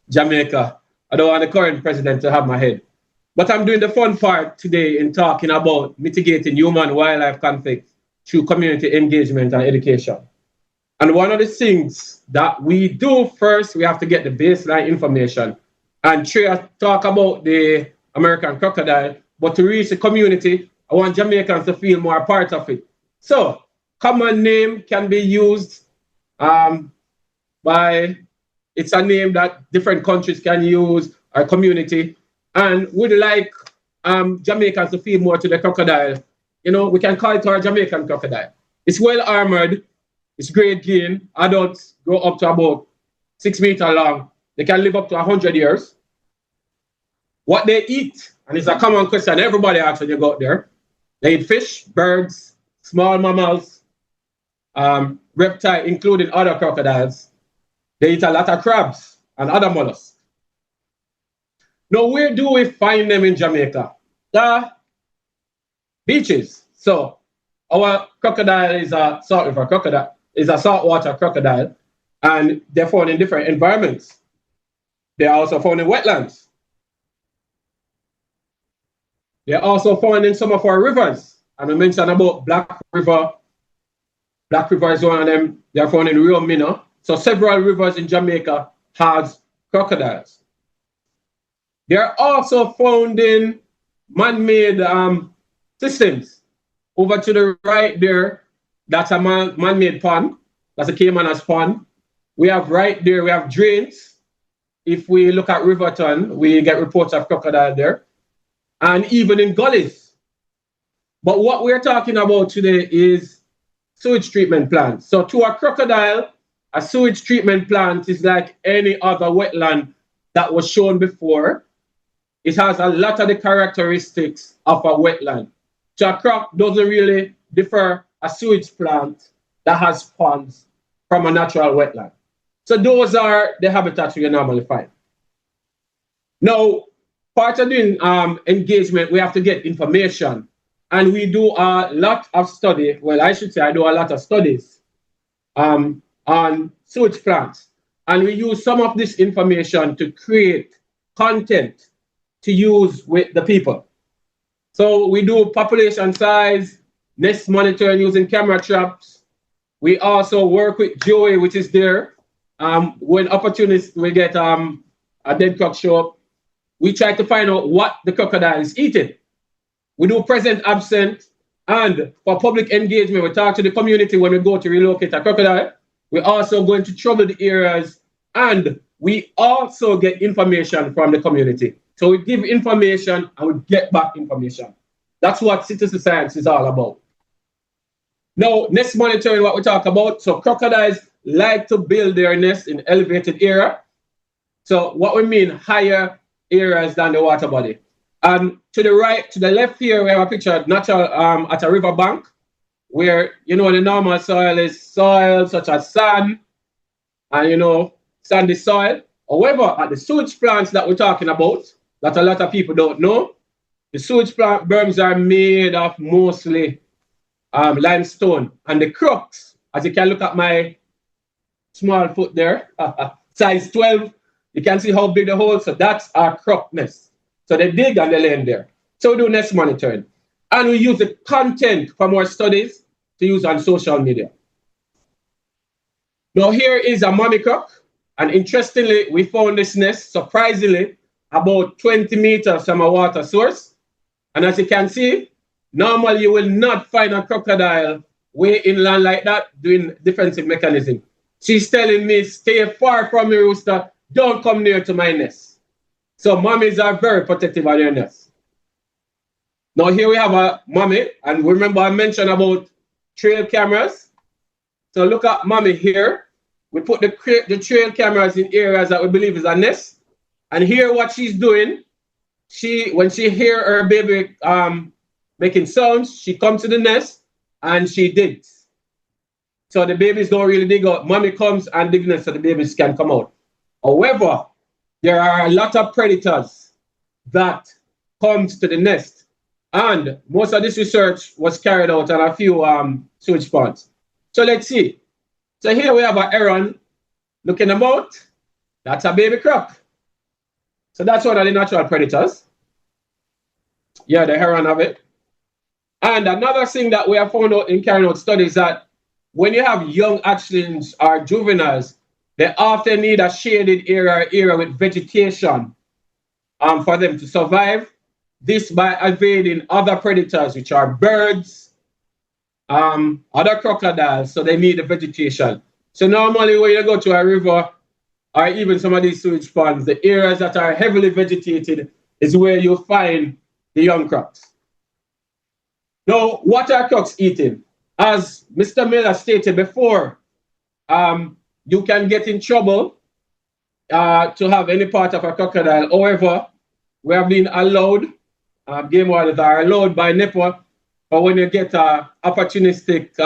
Jamaica. I don't want the current president to have my head. But I'm doing the fun part today in talking about mitigating human-wildlife conflict through community engagement and education. And one of the things that we do first, we have to get the baseline information. And Treya talk about the American crocodile, but to reach the community, I want Jamaicans to feel more a part of it. So, common name can be used it's a name that different countries can use, our community, and we'd like Jamaicans to feel more to the crocodile. We can call it our Jamaican crocodile. It's well armored, it's great gain, adults go up to about 6 meters long, They can live up to 100 years. What they eat, and it's a common question everybody asks when you go out there, they eat fish, birds, small mammals, reptiles, including other crocodiles. They eat a lot of crabs and other mollusks. Now, where do we find them in Jamaica? The beaches. So our crocodile is a salt river crocodile, is a saltwater crocodile, and they're found in different environments. They're also found in wetlands. They're also found in some of our rivers. And I mentioned about Black River. Black River is one of them. They're found in Rio Minna. So several rivers in Jamaica has crocodiles. They're also found in man-made systems. Over to the right there, that's a man-made pond. That's a Caymanas pond. We have right there, we have drains. If we look at Riverton, we get reports of crocodile there. And even in gullies. But what we're talking about today is sewage treatment plants. So to a crocodile, a sewage treatment plant is like any other wetland that was shown before. It has a lot of the characteristics of a wetland. So a croc doesn't really differ a sewage plant that has ponds from a natural wetland. So those are the habitats we normally find. Now, part of doing engagement, we have to get information. And we do a lot of study, well, I should say I do a lot of studies on sewage plants. And we use some of this information to create content to use with the people. So we do population size, nest monitoring using camera traps. We also work with Joey, which is there. When opportunists we get a dead croc show up, we try to find out what the crocodile is eating. We do present, absent, and for public engagement, we talk to the community when we go to relocate a crocodile. We also go into troubled areas, and we also get information from the community. So we give information and we get back information. That's what citizen science is all about. Now, nest monitoring, what we talk about. So crocodiles like to build their nest in elevated area. So what we mean, higher areas than the water body. And to the right, to the left here, we have a picture of natural at a river bank where, the normal soil is soil such as sand and, sandy soil. However, at the sewage plants that we're talking about, that a lot of people don't know, the sewage plant berms are made of mostly limestone. And the crocs, as you can look at my small foot there, size 12, you can see how big the hole is. So that's our croc nest. So they dig and they land there. So we do nest monitoring. And we use the content from our studies to use on social media. Now here is a mommy croc. And interestingly, we found this nest, surprisingly, about 20 meters from a water source. And as you can see, normally you will not find a crocodile way inland like that doing defensive mechanism. She's telling me, stay far from me, rooster. Don't come near to my nest. So mummies are very protective of their nest. Now here we have a mummy, and remember I mentioned about trail cameras. So look at mummy here. We put the trail cameras in areas that we believe is a nest. And here what she's doing, when she hear her baby making sounds, she comes to the nest and she digs. So the babies don't really dig out. Mommy comes and digs nest so the babies can come out. However, there are a lot of predators that comes to the nest. And most of this research was carried out on a few sewage ponds. So let's see. So here we have an heron looking about. That's a baby croc. So that's one of the natural predators. Yeah, the heron of it. And another thing that we have found out in carrying out studies that when you have young hatchlings or juveniles, they often need a shaded area with vegetation for them to survive. This by evading other predators, which are birds, other crocodiles, so they need the vegetation. So normally when you go to a river or even some of these sewage ponds, the areas that are heavily vegetated is where you find the young crocs. Now, what are crocs eating? As Mr. Miller stated before, you can get in trouble to have any part of a crocodile. However, we have been allowed, game wardens are allowed by NEPA, but when you get a opportunistic,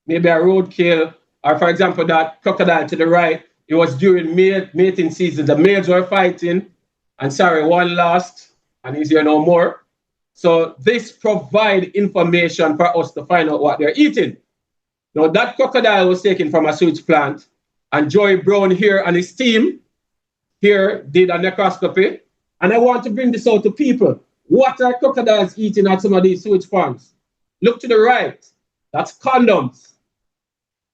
maybe a roadkill, or for example, that crocodile to the right, it was during mating season. The males were fighting, and sorry, one lost, and he's here no more. So this provide information for us to find out what they're eating. Now, that crocodile was taken from a sewage plant, and Joy Brown here and his team here did a necroscopy. And I want to bring this out to people. What are crocodiles eating at some of these sewage farms? Look to the right. That's condoms,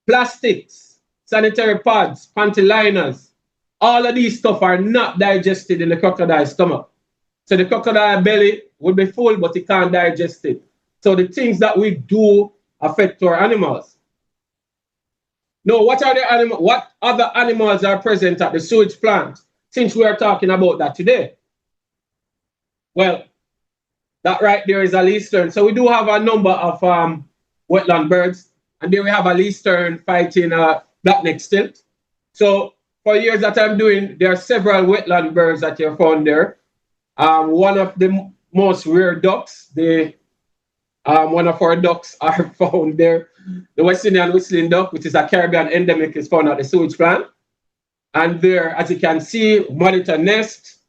plastics, sanitary pads, panty liners. All of these stuff are not digested in the crocodile's stomach. So the crocodile belly will be full, but it can't digest it. So the things that we do affect our animals. Now, what other animals are present at the sewage plant? Since we are talking about that today. Well, that right there is a leastern. So we do have a number of wetland birds, and there we have a leastern fighting blackneck stilt. So for years that I'm doing, there are several wetland birds that you found there. One of the most rare ducks, one of our ducks are found there. The West Indian whistling duck, which is a Caribbean endemic, is found at the sewage plant. And there, as you can see, monitor nest,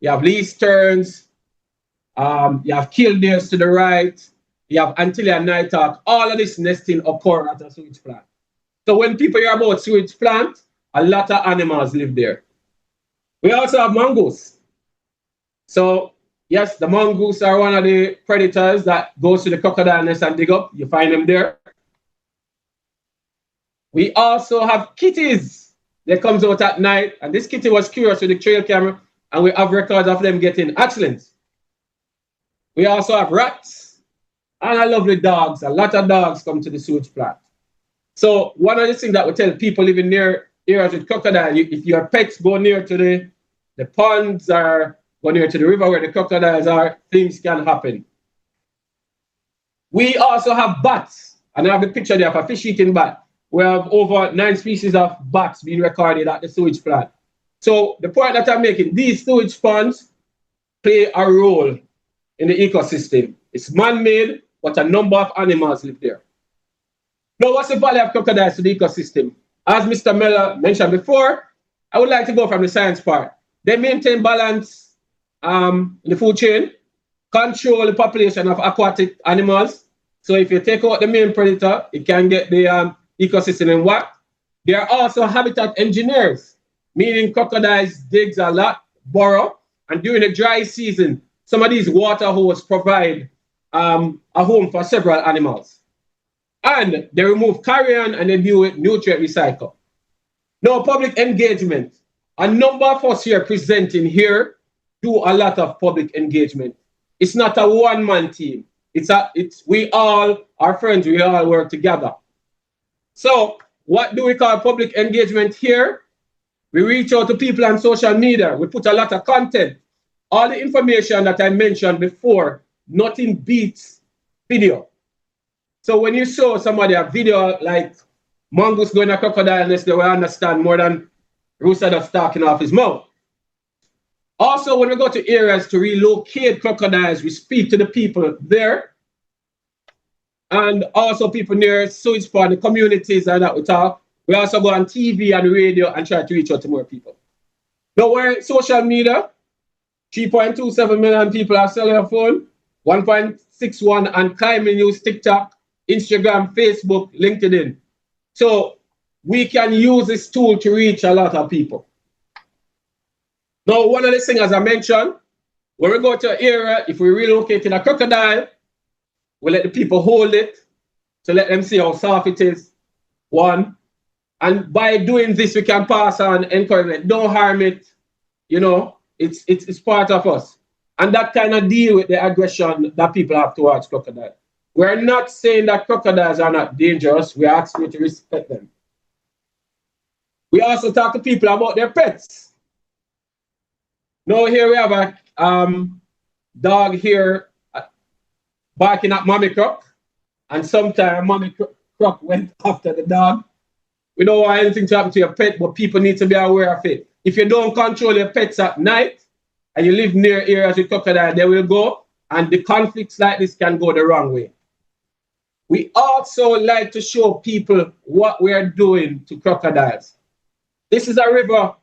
you have leasterns, you have killdeers to the right, you have Antillean nighthawk. All of this nesting occur at a sewage plant. So when people hear about sewage plant, a lot of animals live there. We also have mongoose. So yes, the mongoose are one of the predators that goes to the crocodile nest and dig up. You find them there. We also have kitties that comes out at night, and this kitty was curious with the trail camera, and we have records of them getting hatchlings. We also have rats, and I love the dogs. A lot of dogs come to the sewage plant. So one of the things that we tell people living near areas with crocodile, if your pets go near to the ponds or go near to the river where the crocodiles are, things can happen. We also have bats, and I have a picture there of a fish-eating bat. We have over 9 species of bats being recorded at the sewage plant. So the point that I'm making, these sewage ponds play a role in the ecosystem. It's man-made, but a number of animals live there. Now, what's the value of crocodiles to the ecosystem? As Mr. Miller mentioned before, I would like to go from the science part. They maintain balance in the food chain, control the population of aquatic animals. So if you take out the main predator, it can get the ecosystem in whack. They are also habitat engineers, meaning crocodiles digs a lot, burrow, and during the dry season, some of these water holes provide a home for several animals. And they remove carrion and they deal with nutrient recycle. Now, public engagement. A number of us here presenting here do a lot of public engagement. It's not a one-man team. It's we all are friends, we all work together. So what do we call public engagement here? We reach out to people on social media. We put a lot of content. All the information that I mentioned before, nothing beats video. So when you show somebody a video like mongoose going to crocodile nest, they will understand more than Rooster just talking off his mouth. Also, when we go to areas to relocate crocodiles, we speak to the people there. And also people near sewage pond, the communities and that we talk. We also go on TV and radio and try to reach out to more people. Now we're social media. 3.27 million people have cellular phone. 1.61 and climbing use TikTok, Instagram, Facebook, LinkedIn. So we can use this tool to reach a lot of people. Now, one of the things, as I mentioned, when we go to an area, if we relocate in a crocodile, we let the people hold it to let them see how soft it is, one. And by doing this, we can pass on encouragement. Don't harm it. You know, it's part of us. And that kind of deal with the aggression that people have towards crocodiles. We're not saying that crocodiles are not dangerous. We ask you to respect them. We also talk to people about their pets. Now here we have a dog here barking at Mommy Croc. And sometimes Mommy Croc went after the dog. We don't want anything to happen to your pet, but people need to be aware of it. If you don't control your pets at night and you live near areas with crocodile, they will go, and the conflicts like this can go the wrong way. We also like to show people what we are doing to crocodiles. This is a river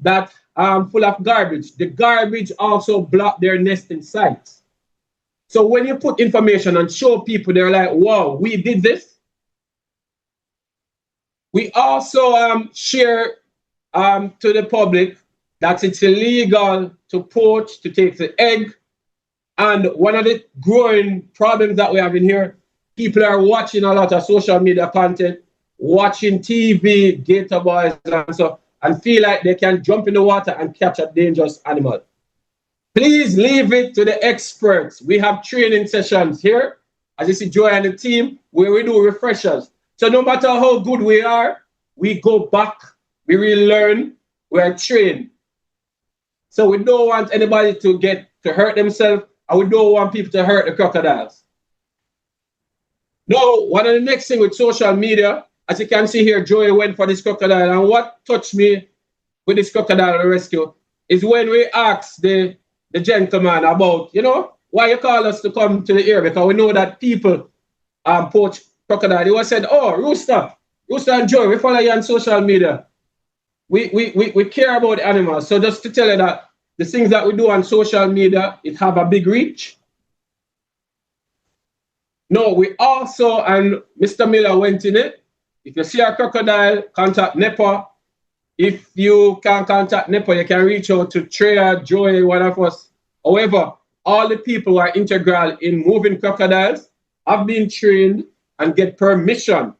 that full of garbage. The garbage also block their nesting sites. So when you put information and show people, they're like, wow, we did this. We also share to the public that it's illegal to poach, to take the egg. And one of the growing problems that we have in here, people are watching a lot of social media content, watching TV, gator boys, and so, and feel like they can jump in the water and catch a dangerous animal. Please leave it to the experts. We have training sessions here, as you see Joy and the team, where we do refreshers. So no matter how good we are, we go back, we relearn, we are trained. So we don't want anybody to hurt themselves, and we don't want people to hurt the crocodiles. Now, one of the next thing with social media, as you can see here, Joey went for this crocodile, and what touched me with this crocodile rescue is when we asked the gentleman about, why you call us to come to the area, because we know that people poach crocodile. He was said, oh, Rooster and Joey, we follow you on social media. We care about animals. So just to tell you that the things that we do on social media, it have a big reach. No, we also, and Mr. Miller went in it. If you see a crocodile, contact NEPA. If you can't contact NEPA, you can reach out to Treya, Joy, one of us. However, all the people who are integral in moving crocodiles have been trained and get permission.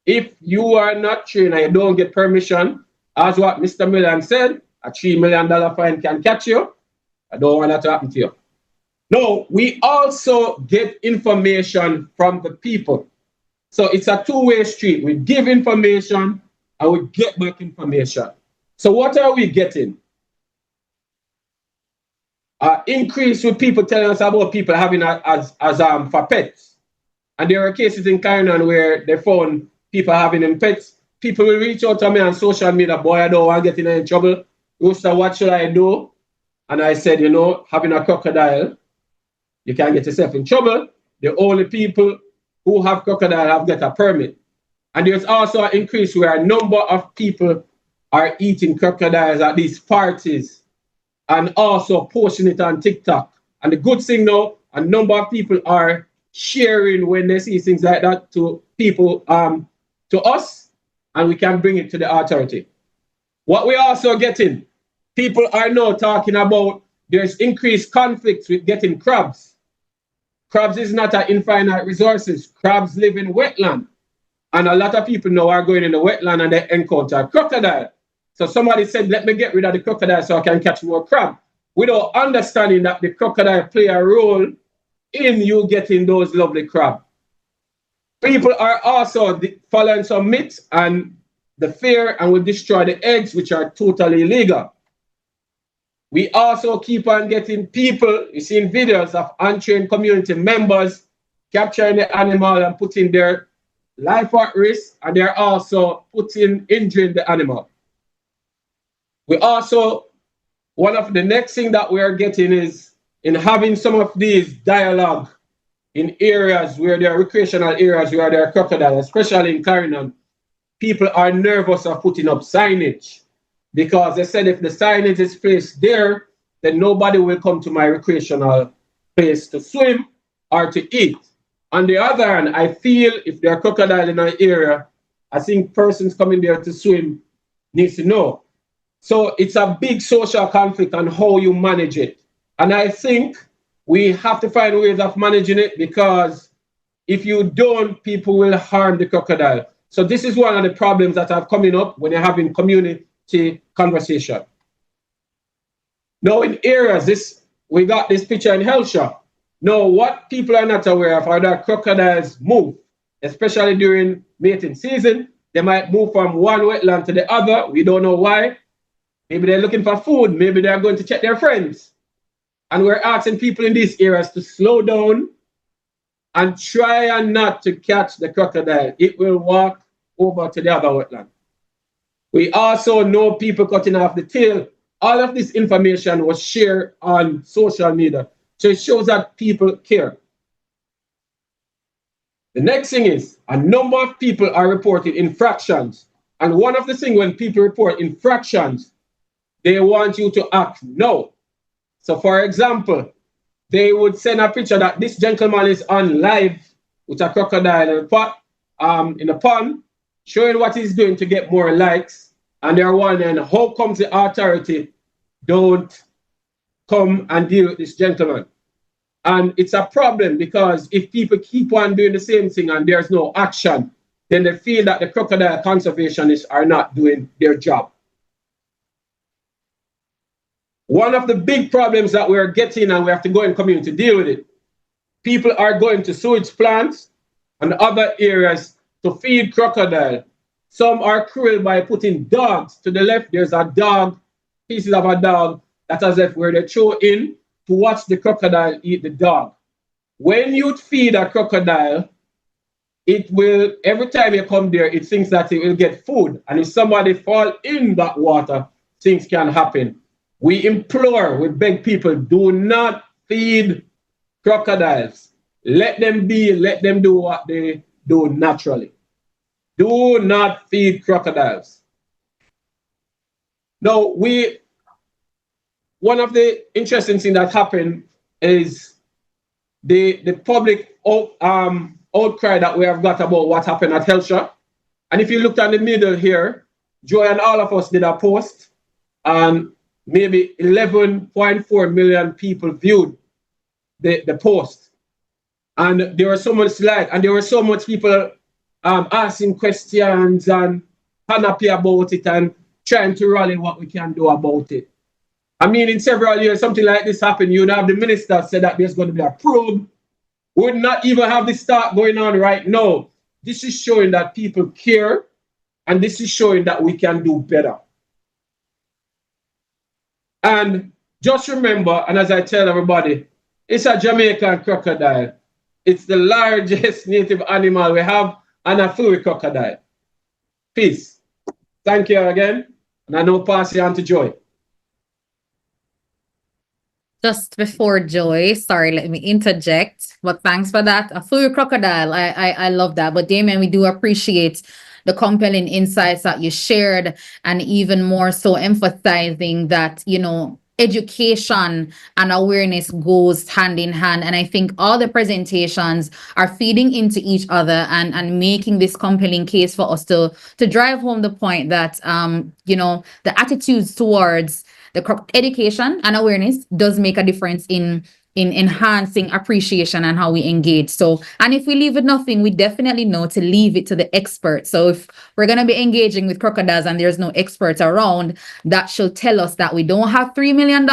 If you are not trained and you don't get permission, as what Mr. Miller said, a $3 million fine can catch you. I don't want that to happen to you. No, we also get information from the people. So it's a two-way street. We give information and we get back information. So what are we getting? Increase with people telling us about people having as for pets. And there are cases in Caribbean where they found people having them pets. People will reach out to me on social media, boy, I don't want to get in any trouble. Rooster, what should I do? And I said, having a crocodile, you can get yourself in trouble. The only people who have crocodile have got a permit. And there's also an increase where a number of people are eating crocodiles at these parties and also posting it on TikTok. And the good thing now, a number of people are sharing when they see things like that to people, to us, and we can bring it to the authority. What we're also getting, people are now talking about there's increased conflicts with getting crabs. Crabs is not an infinite resources. Crabs live in wetland. And a lot of people now are going in the wetland and they encounter a crocodile. So somebody said, let me get rid of the crocodile so I can catch more crab. Without understanding that the crocodile play a role in you getting those lovely crab. People are also following some myths and the fear and will destroy the eggs, which are totally illegal. We also keep on getting people, you've seen videos of untrained community members capturing the animal and putting their life at risk, and they're also injuring the animal. We also, one of the next thing that we are getting is in having some of these dialogue in areas where there are recreational areas where there are crocodiles, especially in Caribbean, people are nervous of putting up signage because they said if the signage is placed there, then nobody will come to my recreational place to swim or to eat. On the other hand, I feel if there are crocodiles in an area, I think persons coming there to swim needs to know. So it's a big social conflict on how you manage it. And I think we have to find ways of managing it because if you don't, people will harm the crocodile. So this is one of the problems that are coming up when you're having community conversation. Now in areas, we got this picture in Hellshire. Now what people are not aware of are that crocodiles move, especially during mating season. They might move from one wetland to the other. We don't know why. Maybe they're looking for food. Maybe they're going to check their friends. And we're asking people in these areas to slow down and try and not to catch the crocodile. It will walk over to the other wetland. We also know people cutting off the tail. All of this information was shared on social media. So it shows that people care. The next thing is a number of people are reporting infractions. And one of the things when people report infractions, they want you to act now. So for example, they would send a picture that this gentleman is on live with a crocodile in a pond, showing what he's doing to get more likes. And they're wondering, how comes the authority don't come and deal with this gentleman? And it's a problem because if people keep on doing the same thing and there's no action, then they feel that the crocodile conservationists are not doing their job. One of the big problems that we're getting, and we have to go in community to deal with it, people are going to sewage plants and other areas to feed crocodile. Some are cruel by putting dogs. To the left, there's a dog, pieces of a dog, that as if where they throw in to watch the crocodile eat the dog. When you feed a crocodile, it will, every time you come there, it thinks that it will get food. And if somebody fall in that water, things can happen. We implore, we beg people, do not feed crocodiles. Let them be, let them do what they do naturally. Do not feed crocodiles. Now, one of the interesting things that happened is the public outcry that we have got about what happened at Helsha. And if you look at the middle here, Joy and all of us did a post, and maybe 11.4 million people viewed the post. And there were so much like, and there were so much people asking questions and unhappy about it and trying to rally what we can do about it. I mean, in several years, something like this happened, you'd have the minister say that there's going to be a probe. We would not even have this start going on right now. This is showing that people care, and this is showing that we can do better. And just remember, and as I tell everybody, it's a Jamaican crocodile. It's the largest native animal we have, and a fluid crocodile. Peace. Thank you again. And I now pass you on to Joy. Just before Joy, sorry, let me interject. But thanks for that. A fluid crocodile. I love that. But Damien, we do appreciate the compelling insights that you shared, and even more so emphasizing that, you know, education and awareness goes hand in hand. And I think all the presentations are feeding into each other and making this compelling case for us to drive home the point that, you know, the attitudes towards the education and awareness does make a difference in enhancing appreciation and how we engage. So, and if we leave with nothing, we definitely know to leave it to the experts. So if we're going to be engaging with crocodiles and there's no experts around, that should tell us that we don't have $3 million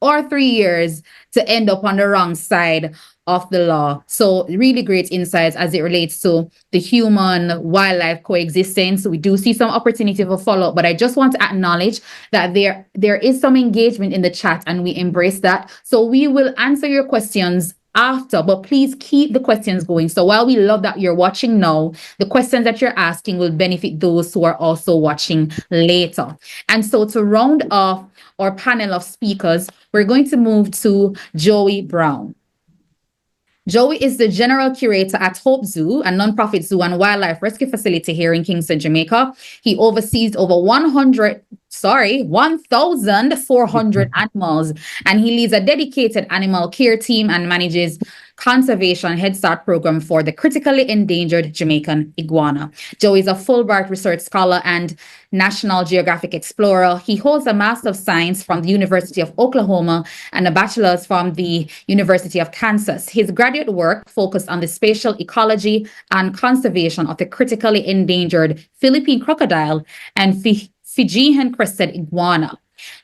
or 3 years to end up on the wrong side of the law. So really great insights as it relates to the human wildlife coexistence. We do see some opportunity for follow-up, but I just want to acknowledge that there is some engagement in the chat, and we embrace that. So we will answer your questions after, but please keep the questions going. So while we love that you're watching now, the questions that you're asking will benefit those who are also watching later. And so to round off our panel of speakers, we're going to move to Joey Brown. Joey is the general curator at Hope Zoo, a nonprofit zoo and wildlife rescue facility here in Kingston, Jamaica. He oversees over 1,400 animals, and he leads a dedicated animal care team and manages conservation Head Start program for the critically endangered Jamaican iguana. Joey is a Fulbright research scholar and National Geographic explorer. He holds a Master of Science from the University of Oklahoma and a bachelor's from the University of Kansas. His graduate work focused on the spatial ecology and conservation of the critically endangered Philippine crocodile and Fijian crested iguana.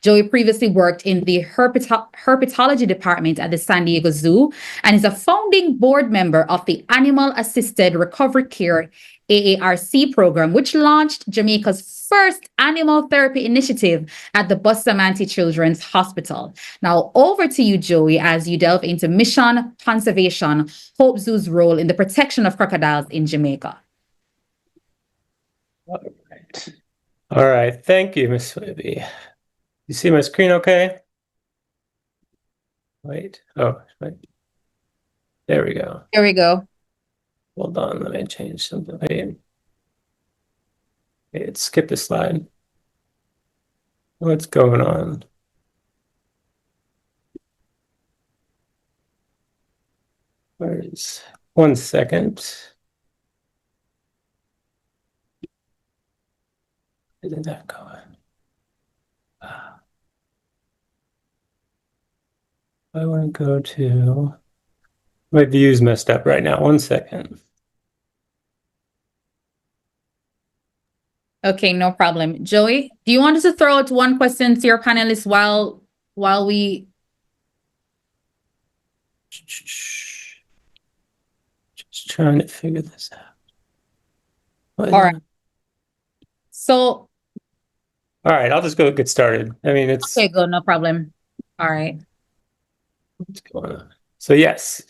Joey previously worked in the herpetology department at the San Diego Zoo and is a founding board member of the Animal Assisted Recovery Care AARC program, which launched Jamaica's first animal therapy initiative at the Bustamante Children's Hospital. Now over to you, Joey, as you delve into mission conservation, Hope Zoo's role in the protection of crocodiles in Jamaica. All right. All right, thank you, Miss Swaby. You see my screen okay? Wait, oh, wait. There we go. Here we go. Hold on, let me change something. Wait, skip the slide. What's going on? Where is, 1 second. Isn't that going? I want to go to, my view's messed up right now. 1 second. Okay, no problem. Joey, do you want us to throw out one question to your panelists while we? Just trying to figure this out. All right. So, All right, I'll just go get started. I mean, it's okay, good, no problem. All right. what's going on. So yes,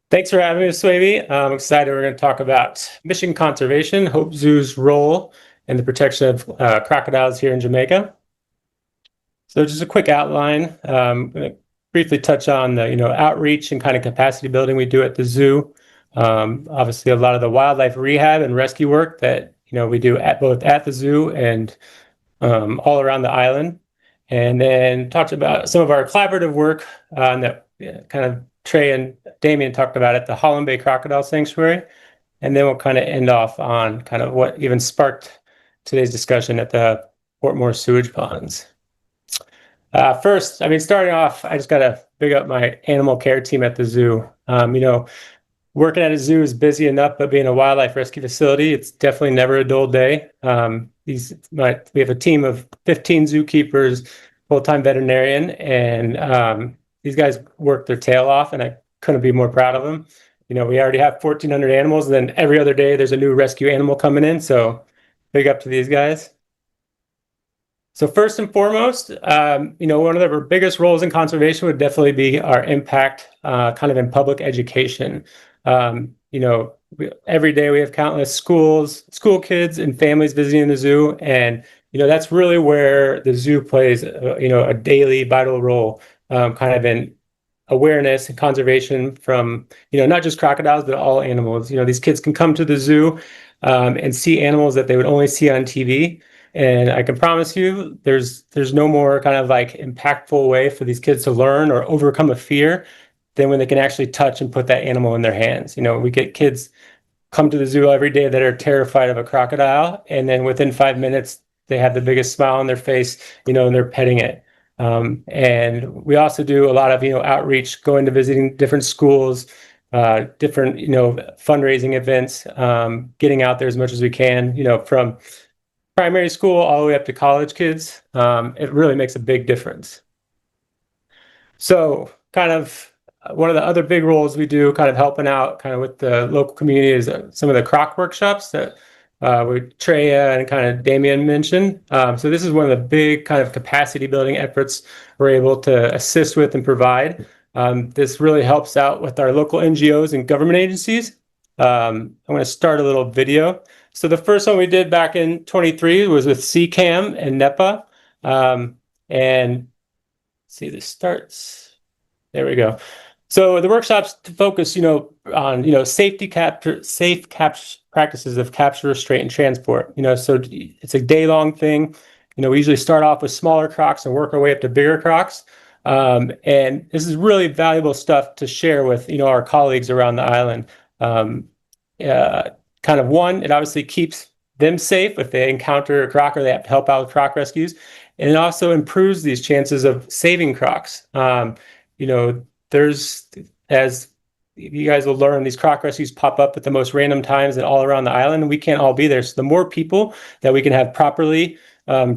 thanks for having me, Swaby. I'm excited. We're going to talk about mission conservation, Hope Zoo's role in the protection of crocodiles here in Jamaica. So just a quick outline. I'm going to briefly touch on the outreach and kind of capacity building we do at the zoo. Obviously, a lot of the wildlife rehab and rescue work that we do both at the zoo and all around the island. And then talk about some of our collaborative work that kind of Trey and Damien talked about at the Holland Bay Crocodile Sanctuary. And then we'll kind of end off on kind of what even sparked today's discussion at the Portmore sewage ponds. First, I mean, starting off, I just got to big up my animal care team at the zoo. Working at a zoo is busy enough, but being a wildlife rescue facility, it's definitely never a dull day. We have a team of 15 zookeepers, full-time veterinarian, and these guys work their tail off, and I couldn't be more proud of them. We already have 1,400 animals, and then every other day there's a new rescue animal coming in, so big up to these guys. So first and foremost, one of our biggest roles in conservation would definitely be our impact kind of in public education. Every day we have countless school kids and families visiting the zoo, and that's really where the zoo plays a daily vital role, kind of in awareness and conservation from not just crocodiles but all animals. These kids can come to the zoo and see animals that they would only see on TV. And I can promise you there's no more kind of like impactful way for these kids to learn or overcome a fear than when they can actually touch and put that animal in their hands. We get kids come to the zoo every day that are terrified of a crocodile, and then within 5 minutes they have the biggest smile on their face, and they're petting it. And we also do a lot of outreach, going to visiting different schools, different fundraising events, getting out there as much as we can, from primary school all the way up to college kids. It really makes a big difference. So kind of one of the other big roles we do, kind of helping out kind of with the local community, is some of the croc workshops that Treya and kind of Damien mentioned. So this is one of the big kind of capacity building efforts we're able to assist with and provide. This really helps out with our local NGOs and government agencies. I'm going to start a little video. So the first one we did back in 23 was with CCAM and NEPA. And see, this starts. There we go. So the workshops focus, on, safe practices of capture, restraint, and transport. So it's a day-long thing. We usually start off with smaller crocs and work our way up to bigger crocs. And this is really valuable stuff to share with, our colleagues around the island. Kind of one, it obviously keeps them safe if they encounter a croc or they have to help out with croc rescues. And it also improves these chances of saving crocs. There's, as you guys will learn, these croc rescues pop up at the most random times and all around the island, and we can't all be there. So the more people that we can have properly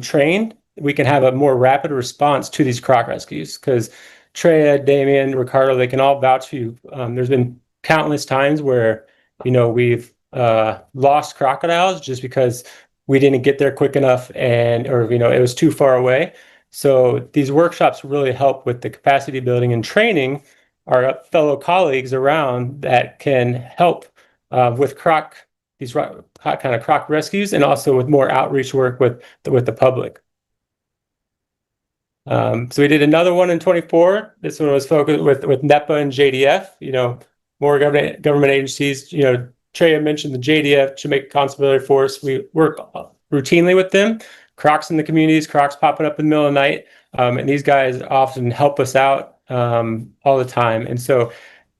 trained, we can have a more rapid response to these croc rescues. Because Treya, Damien, Ricardo, they can all vouch for you. There's been countless times where, we've lost crocodiles just because we didn't get there quick enough or it was too far away. So these workshops really help with the capacity building and training our fellow colleagues around that can help with these kind of croc rescues, and also with more outreach work with the public. So we did another one in 24. This one was focused with NEPA and JDF, more government agencies. Treya mentioned the JDF, Jamaica Constabulary Force. We work routinely with them. Crocs in the communities, crocs popping up in the middle of the night. And these guys often help us out all the time. And so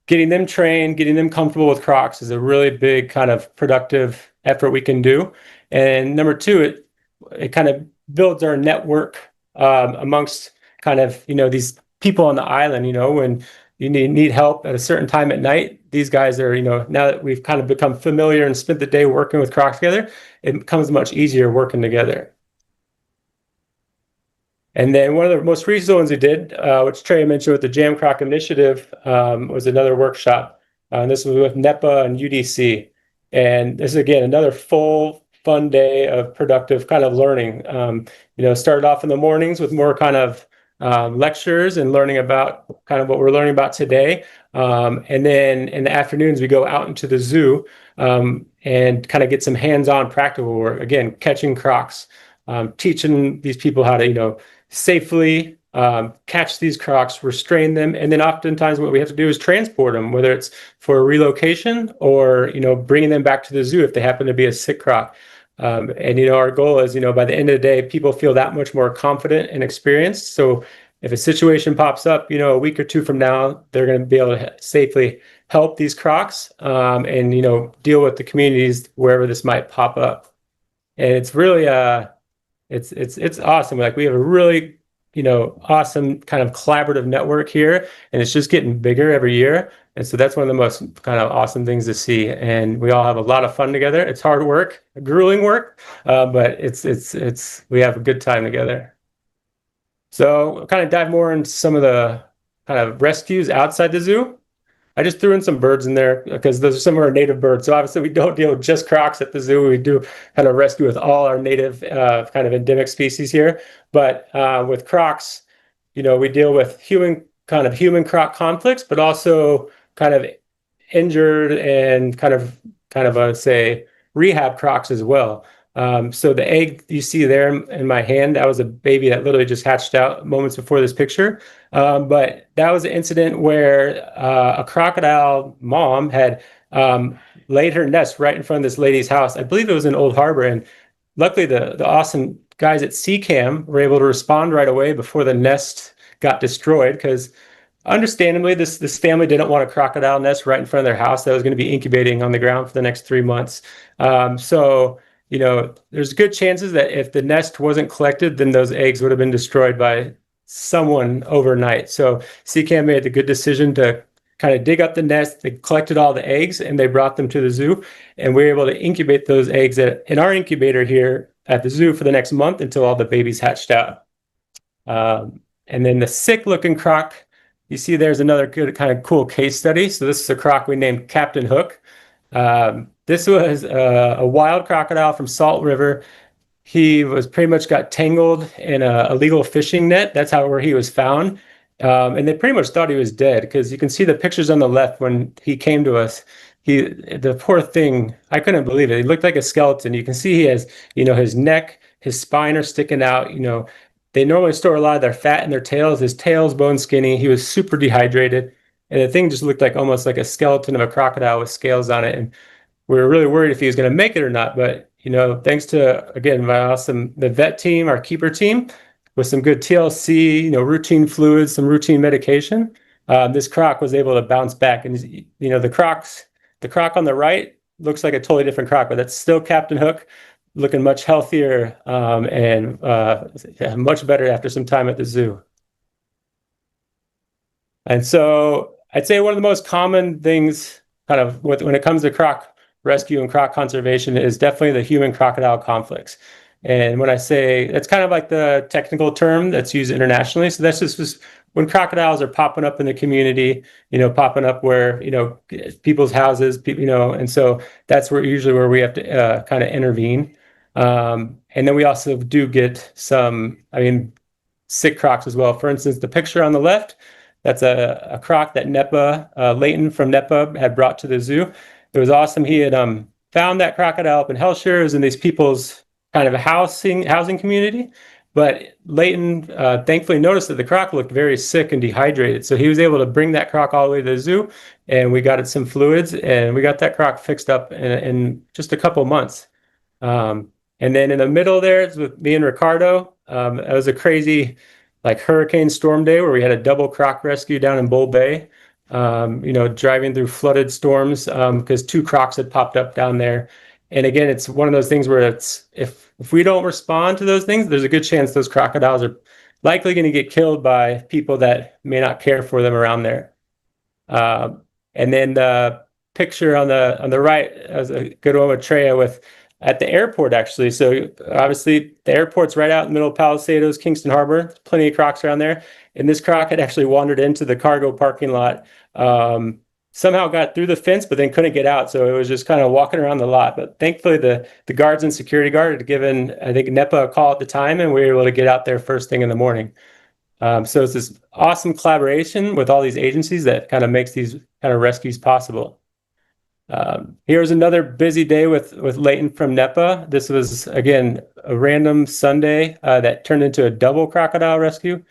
getting them trained, getting them comfortable with crocs is a really big kind of productive effort we can do. And number two, it kind of builds our network amongst kind of, these people on the island, when you need help at a certain time at night. These guys are, now that we've kind of become familiar and spent the day working with crocs together, it becomes much easier working together. And then one of the most recent ones we did, which Treya mentioned with the Jam Croc Initiative, was another workshop. And this was with NEPA and UDC. And this is, again, another full, fun day of productive kind of learning. Started off in the mornings with more kind of lectures and learning about kind of what we're learning about today. And then in the afternoons, we go out into the zoo and kind of get some hands-on practical work. Again, catching crocs, teaching these people how to, safely catch these crocs, restrain them, and then oftentimes what we have to do is transport them, whether it's for relocation or bringing them back to the zoo if they happen to be a sick croc. And our goal is by the end of the day, people feel that much more confident and experienced. So if a situation pops up, a week or two from now, they're going to be able to safely help these crocs and deal with the communities wherever this might pop up. And it's really it's awesome. Like, we have a really awesome kind of collaborative network here, and it's just getting bigger every year. And so that's one of the most kind of awesome things to see. And we all have a lot of fun together. It's hard work, grueling work, but we have a good time together. So I'll kind of dive more into some of the kind of rescues outside the zoo. I just threw in some birds in there because those are some of our native birds. So obviously we don't deal with just crocs at the zoo. We do kind of rescue with all our native kind of endemic species here. But with crocs, we deal with human croc conflicts, but also kind of injured and kind of say rehab crocs as well. So the egg you see there in my hand, that was a baby that literally just hatched out moments before this picture. But that was an incident where a crocodile mom had laid her nest right in front of this lady's house. I believe it was in Old Harbor. And luckily the awesome guys at CCAM were able to respond right away before the nest got destroyed, because understandably, this family didn't want a crocodile nest right in front of their house that was going to be incubating on the ground for the next 3 months. So there's good chances that if the nest wasn't collected, then those eggs would have been destroyed by someone overnight. So CCAM made the good decision to kind of dig up the nest. They collected all the eggs and they brought them to the zoo, and we were able to incubate those eggs in our incubator here at the zoo for the next month until all the babies hatched out. And then the sick looking croc, you see there's another good kind of cool case study. So this is a croc we named Captain Hook. This was a wild crocodile from Salt River. He was pretty much got tangled in a illegal fishing net. That's where he was found. And they pretty much thought he was dead, because you can see the pictures on the left when he came to us. The poor thing, I couldn't believe it. He looked like a skeleton. You can see he has, his neck, his spine are sticking out. They normally store a lot of their fat in their tails. His tail's bone skinny. He was super dehydrated. And the thing just looked like almost like a skeleton of a crocodile with scales on it. And we were really worried if he was going to make it or not. But, thanks to, again, the vet team, our keeper team, with some good TLC, routine fluids, some routine medication, this croc was able to bounce back. And, the croc on the right looks like a totally different croc, but that's still Captain Hook, looking much healthier and much better after some time at the zoo. And so I'd say one of the most common things kind of when it comes to croc rescue and croc conservation is definitely the human crocodile conflicts. And when I say, that's kind of like the technical term that's used internationally. So that's just when crocodiles are popping up in the community, popping up where, people's houses, and so that's usually where we have to kind of intervene. And then we also do get some, sick crocs as well. For instance, the picture on the left, that's a croc that NEPA, Leighton from NEPA had brought to the zoo. It was awesome. He had found that crocodile up in Hellshire. It was in these people's kind of housing community. But Leighton thankfully noticed that the croc looked very sick and dehydrated. So he was able to bring that croc all the way to the zoo, and we got it some fluids, and we got that croc fixed up in just a couple months. And then in the middle there, it's with me and Ricardo. It was a crazy like hurricane storm day where we had a double croc rescue down in Bull Bay, driving through flooded storms because 2 crocs had popped up down there. And again, it's one of those things where it's if we don't respond to those things, there's a good chance those crocodiles are likely going to get killed by people that may not care for them around there. And then the picture on the right is a good one with Treya at the airport, actually. So obviously the airport's right out in the middle of Palisadoes, Kingston Harbor, plenty of crocs around there. And this croc had actually wandered into the cargo parking lot, somehow got through the fence, but then couldn't get out. So it was just kind of walking around the lot. But thankfully the guards and security guard had given, I think, NEPA a call at the time, and we were able to get out there first thing in the morning. So it's this awesome collaboration with all these agencies that kind of makes these kind of rescues possible. Here's another busy day with Leighton from NEPA. This was, again, a random Sunday that turned into a double crocodile rescue.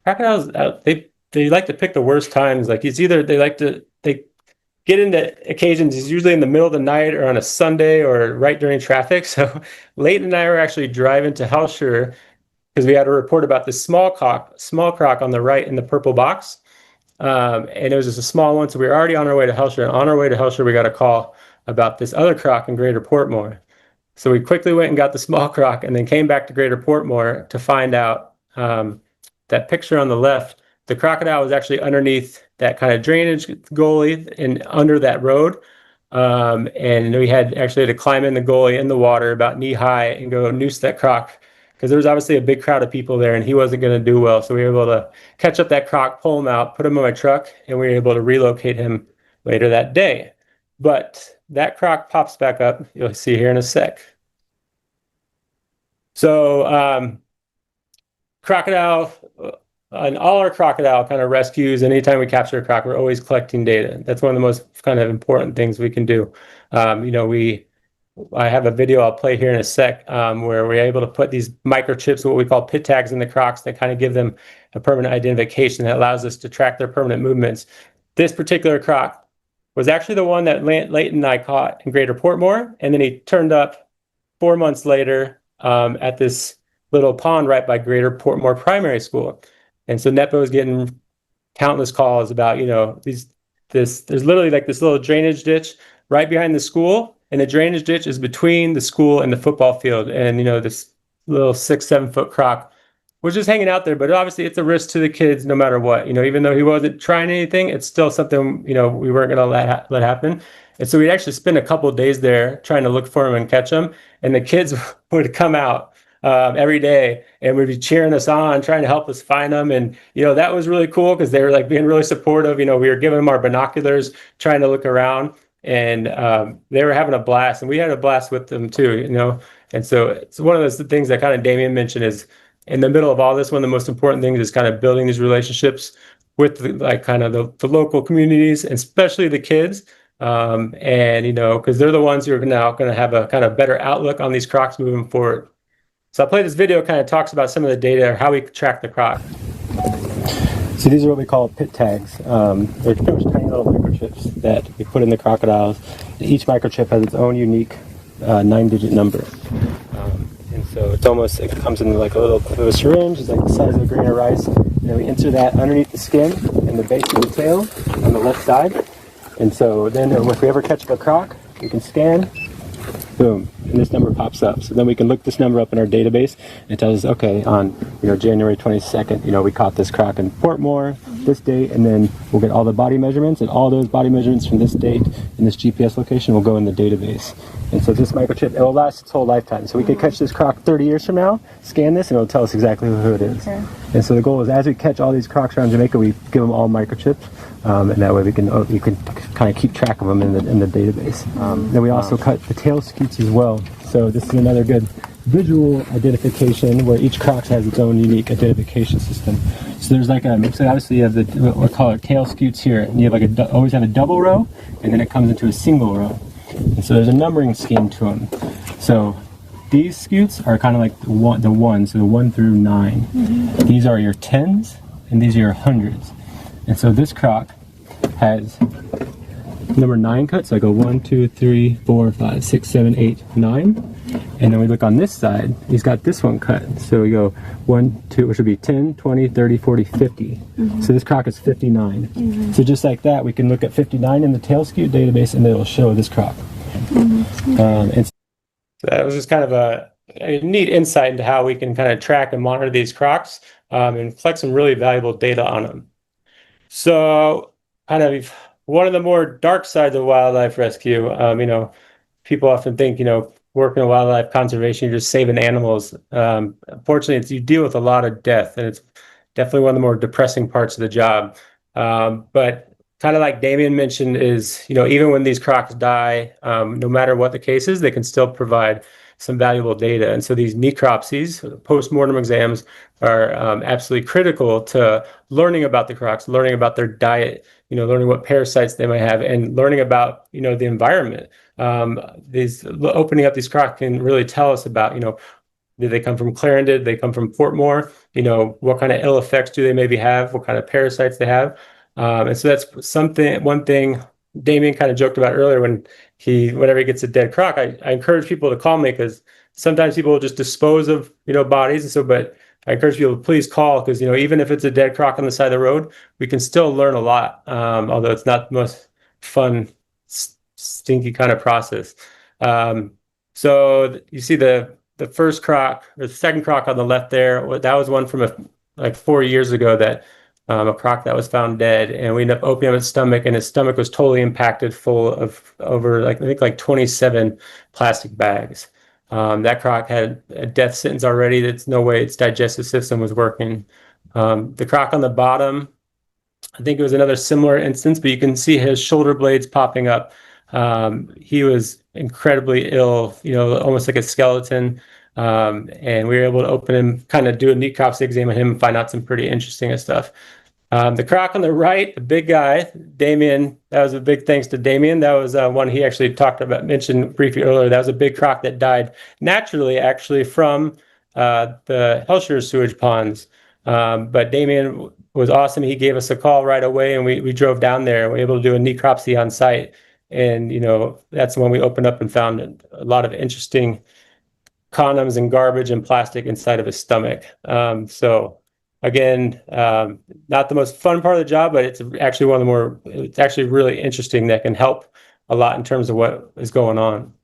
Crocodiles, they like to pick the worst times. Like it's either they get into occasions, it's usually in the middle of the night or on a Sunday or right during traffic. So Leighton and I were actually driving to Hellshire because we had a report about this small croc on the right in the purple box. And it was just a small one. So we were already on our way to Hellshire. And on our way to Hellshire, we got a call about this other croc in Greater Portmore. So we quickly went and got the small croc and then came back to Greater Portmore to find out that picture on the left, the crocodile was actually underneath that kind of drainage gully and under that road. And we had to climb in the gully in the water about knee high and go noose that croc because there was obviously a big crowd of people there and he wasn't going to do well. So we were able to catch up that croc, pull him out, put him in my truck, and we were able to relocate him later that day. But that croc pops back up. You'll see here in a sec. So crocodile, and all our crocodile kind of rescues, anytime we capture a croc, we're always collecting data. That's one of the most kind of important things we can do. I have a video I'll play here in a sec where we're able to put these microchips, what we call pit tags, in the crocs that kind of give them a permanent identification that allows us to track their permanent movements. This particular croc was actually the one that Leighton and I caught in Greater Portmore, and then he turned up 4 months later at this little pond right by Greater Portmore Primary School. And so NEPA was getting countless calls about, there's literally like this little drainage ditch right behind the school. And the drainage ditch is between the school and the football field. And, this little 6-7 foot croc was just hanging out there. But obviously it's a risk to the kids no matter what. Even though he wasn't trying anything, it's still something, we weren't going to let happen. And so we'd actually spend a couple of days there trying to look for him and catch him. And the kids would come out every day and would be cheering us on, trying to help us find them. And, that was really cool because they were like being really supportive. We were giving them our binoculars, trying to look around, and they were having a blast, and we had a blast with them too, And so it's one of those things that kind of Damien mentioned is in the middle of all this, one of the most important things is kind of building these relationships with the local communities, and especially the kids. Because they're the ones who are now going to have a kind of better outlook on these crocs moving forward. So I'll play this video, kind of talks about some of the data, or how we track the croc. So these are what we call pit tags. They're pretty much tiny little microchips that we put in the crocodiles. Each microchip has its own unique 9-digit number. And so it comes in like a little syringe. It's like the size of a grain of rice. And then we insert that underneath the skin and the base of the tail on the left side. And so then if we ever catch up a croc, we can scan, boom, and this number pops up. So then we can look this number up in our database, and it tells us, okay, on January 22nd, we caught this croc in Portmore, this date, and then we'll get all the body measurements, and all those body measurements from this date and this GPS location will go in the database. And so this microchip, it will last its whole lifetime. So we could catch this croc 30 years from now, scan this, and it'll tell us exactly who it is. Okay. And so the goal is, as we catch all these crocs around Jamaica, we give them all microchips, and that way we can kind of keep track of them in the database. Then we also cut the tail scutes as well. So this is another good visual identification where each croc has its own unique identification system. So there's so obviously you have what we call tail scutes here, and you have always have a double row, and then it comes into a single row. And so there's a numbering scheme to them. So these scutes are kind of like the one, so the 1 through 9. These are your 10s, and these are your 100s. And so this croc has number 9 cut, so I go 1, 2, 3, 4, 5, 6, 7, 8, 9. And then we look on this side, he's got this one cut. So we go 1, 2, which would be 10, 20, 30, 40, 50. So this croc is 59. So just like that, we can look at 59 in the tail scute database and it'll show this croc. And so that was just kind of a neat insight into how we can kind of track and monitor these crocs and collect some really valuable data on them. So kind of one of the more dark sides of wildlife rescue, people often think, working in wildlife conservation, you're just saving animals. Unfortunately, you deal with a lot of death, and it's definitely one of the more depressing parts of the job. But kind of like Damien mentioned is, even when these crocs die, no matter what the case is, they can still provide some valuable data. And so these necropsies, post-mortem exams, are absolutely critical to learning about the crocs, learning about their diet, learning what parasites they might have, and learning about, the environment. Opening up these crocs can really tell us about, did they come from Clarendon? Did they come from Portmore? What kind of ill effects do they maybe have? What kind of parasites they have? And so that's one thing Damien kind of joked about earlier whenever he gets a dead croc, I encourage people to call me, because sometimes people will just dispose of, bodies. And so, but I encourage people to please call, because, even if it's a dead croc on the side of the road, we can still learn a lot. Although it's not the most fun, stinky kind of process. So you see the first croc, or the second croc on the left there, that was one from like 4 years ago, that a croc that was found dead, and we ended up opening up his stomach, and his stomach was totally impacted, full of over I think 27 plastic bags. That croc had a death sentence already. There's no way its digestive system was working. The croc on the bottom, I think it was another similar instance, but you can see his shoulder blades popping up. He was incredibly ill, almost like a skeleton. And we were able to open him, kind of do a necropsy exam on him, and find out some pretty interesting stuff. The croc on the right, the big guy, Damien, that was a big thanks to Damien. That was one he actually mentioned briefly earlier. That was a big croc that died naturally, actually, from the Hellshire sewage ponds. But Damien was awesome. He gave us a call right away, and we drove down there, and we were able to do a necropsy on site. And, that's when we opened up and found a lot of interesting condoms and garbage and plastic inside of his stomach. So again, not the most fun part of the job, but it's actually it's actually really interesting, that can help a lot in terms of what is going on.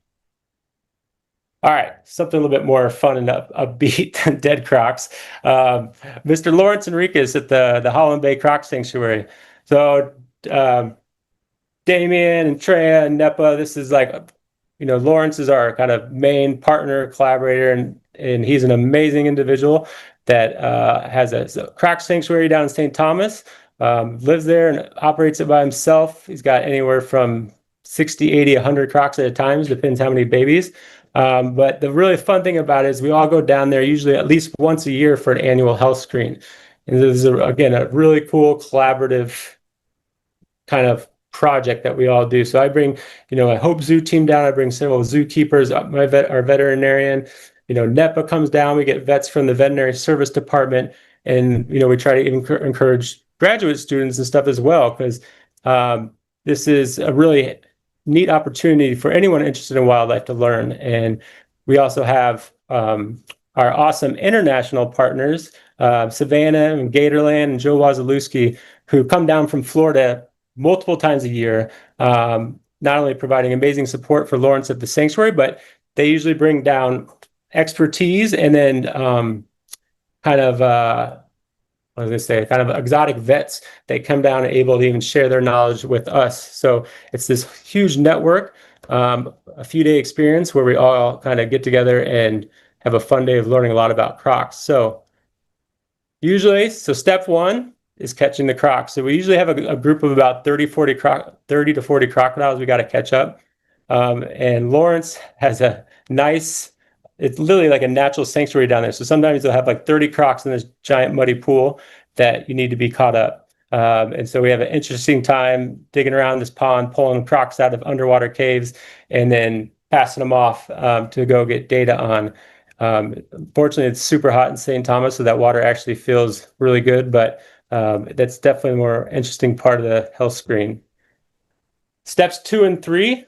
All right, something a little bit more fun and upbeat than dead crocs. Mr. Lawrence Enriquez at the Holland Bay Croc Sanctuary. So Damien and Treya and Nepa, this is Lawrence is our kind of main partner, collaborator, and he's an amazing individual that has a croc sanctuary down in St. Thomas, lives there and operates it by himself. He's got anywhere from 60, 80, 100 crocs at a time, depends how many babies. But the really fun thing about it is we all go down there usually at least once a year for an annual health screen. And this is, again, a really cool collaborative kind of project that we all do. So I bring, a Hope Zoo team down. I bring several zookeepers, our veterinarian. NEPA comes down. We get vets from the veterinary service department, and we try to even encourage graduate students and stuff as well, because this is a really neat opportunity for anyone interested in wildlife to learn. And we also have our awesome international partners, Savannah and Gatorland and Joe Wazalewski, who come down from Florida multiple times a year, not only providing amazing support for Lawrence at the sanctuary, but they usually bring down expertise and then kind of exotic vets that come down and able to even share their knowledge with us. So it's this huge network, a few-day experience where we all kind of get together and have a fun day of learning a lot about crocs. So step one is catching the crocs. So we usually have a group of about 30 to 40 crocodiles we got to catch up. And Lawrence has it's literally like a natural sanctuary down there. So sometimes they'll have 30 crocs in this giant muddy pool that you need to be caught up. And so we have an interesting time digging around this pond, pulling crocs out of underwater caves, and then passing them off to go get data on. Fortunately, it's super hot in St. Thomas, so that water actually feels really good, but that's definitely the more interesting part of the health screen. Steps 2 and 3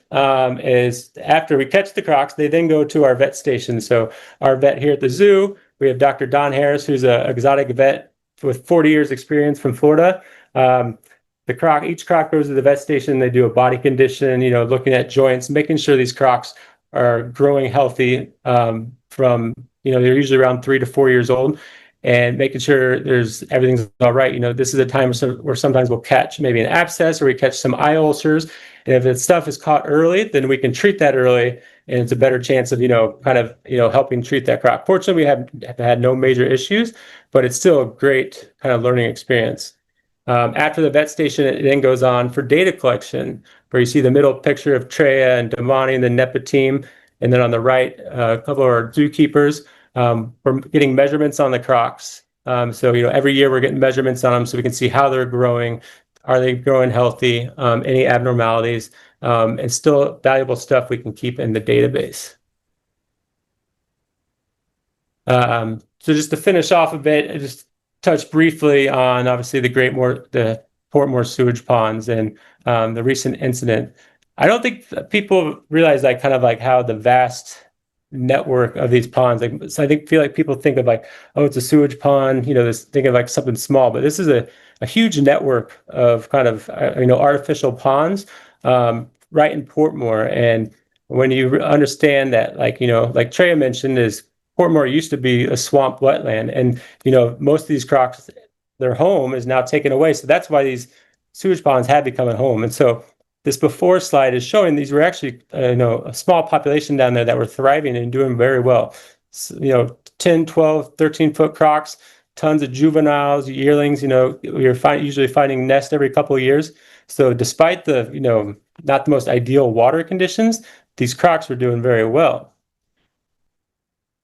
is after we catch the crocs, they then go to our vet station. So our vet here at the zoo, we have Dr. Don Harris, who's an exotic vet with 40 years experience from Florida. Each croc goes to the vet station. They do a body condition, looking at joints, making sure these crocs are growing healthy from, they're usually around 3 to 4 years old, and making sure everything's all right. This is a time where sometimes we'll catch maybe an abscess or we catch some eye ulcers. And if that stuff is caught early, then we can treat that early, and it's a better chance of, helping treat that croc. Fortunately, we have had no major issues, but it's still a great kind of learning experience. After the vet station, it then goes on for data collection, where you see the middle picture of Treya and Damani and the NEPA team. And then on the right, a couple of our zookeepers. We're getting measurements on the crocs. So, every year we're getting measurements on them so we can see how they're growing. Are they growing healthy? Any abnormalities? And still valuable stuff we can keep in the database. So just to finish off a bit, I just touch briefly on obviously the Portmore sewage ponds and the recent incident. I don't think people realize how the vast network of these ponds. So I feel like people think of it's a sewage pond, think of something small, but this is a huge network of artificial ponds right in Portmore. And when you understand that, like Treya mentioned, is Portmore used to be a swamp wetland, and most of these crocs, their home is now taken away. So that's why these sewage ponds have become a home. And so this before slide is showing these were actually a small population down there that were thriving and doing very well. So, 10, 12, 13-foot crocs, tons of juveniles, yearlings. We're usually finding nests every couple of years. So despite the not the most ideal water conditions, these crocs were doing very well.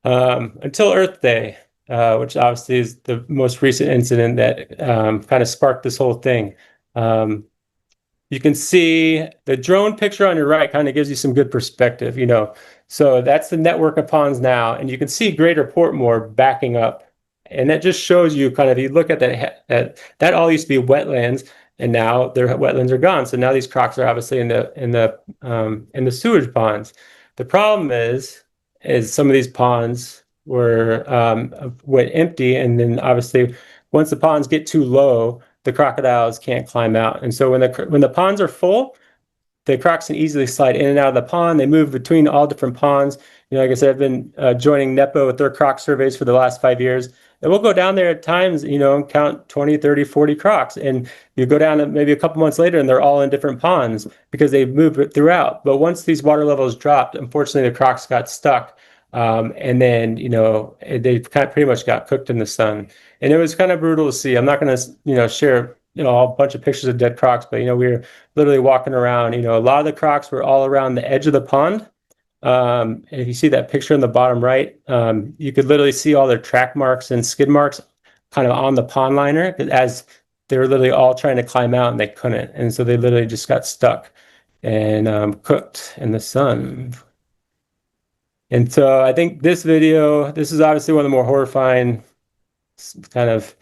Until Earth Day, which obviously is the most recent incident that kind of sparked this whole thing. You can see the drone picture on your right kind of gives you some good perspective, So that's the network of ponds now, and you can see Greater Portmore backing up. And that just shows you you look at that all used to be wetlands, and now their wetlands are gone. So now these crocs are obviously in the sewage ponds. The problem is some of these ponds went empty, and then obviously once the ponds get too low, the crocodiles can't climb out. And so when the ponds are full, the crocs can easily slide in and out of the pond. They move between all different ponds. Like I said, I've been joining NEPA with their croc surveys for the last 5 years. And we'll go down there at times, count 20, 30, 40 crocs. And you go down maybe a couple months later and they're all in different ponds because they've moved throughout. But once these water levels dropped, unfortunately, the crocs got stuck. And then, they pretty much got cooked in the sun. And it was kind of brutal to see. I'm not going to, share, a bunch of pictures of dead crocs, but, we were literally walking around. A lot of the crocs were all around the edge of the pond. And if you see that picture in the bottom right, you could literally see all their track marks and skid marks kind of on the pond liner as they were literally all trying to climb out and they couldn't. And so they literally just got stuck and cooked in the sun. And so I think this is obviously one of the more horrifying kind of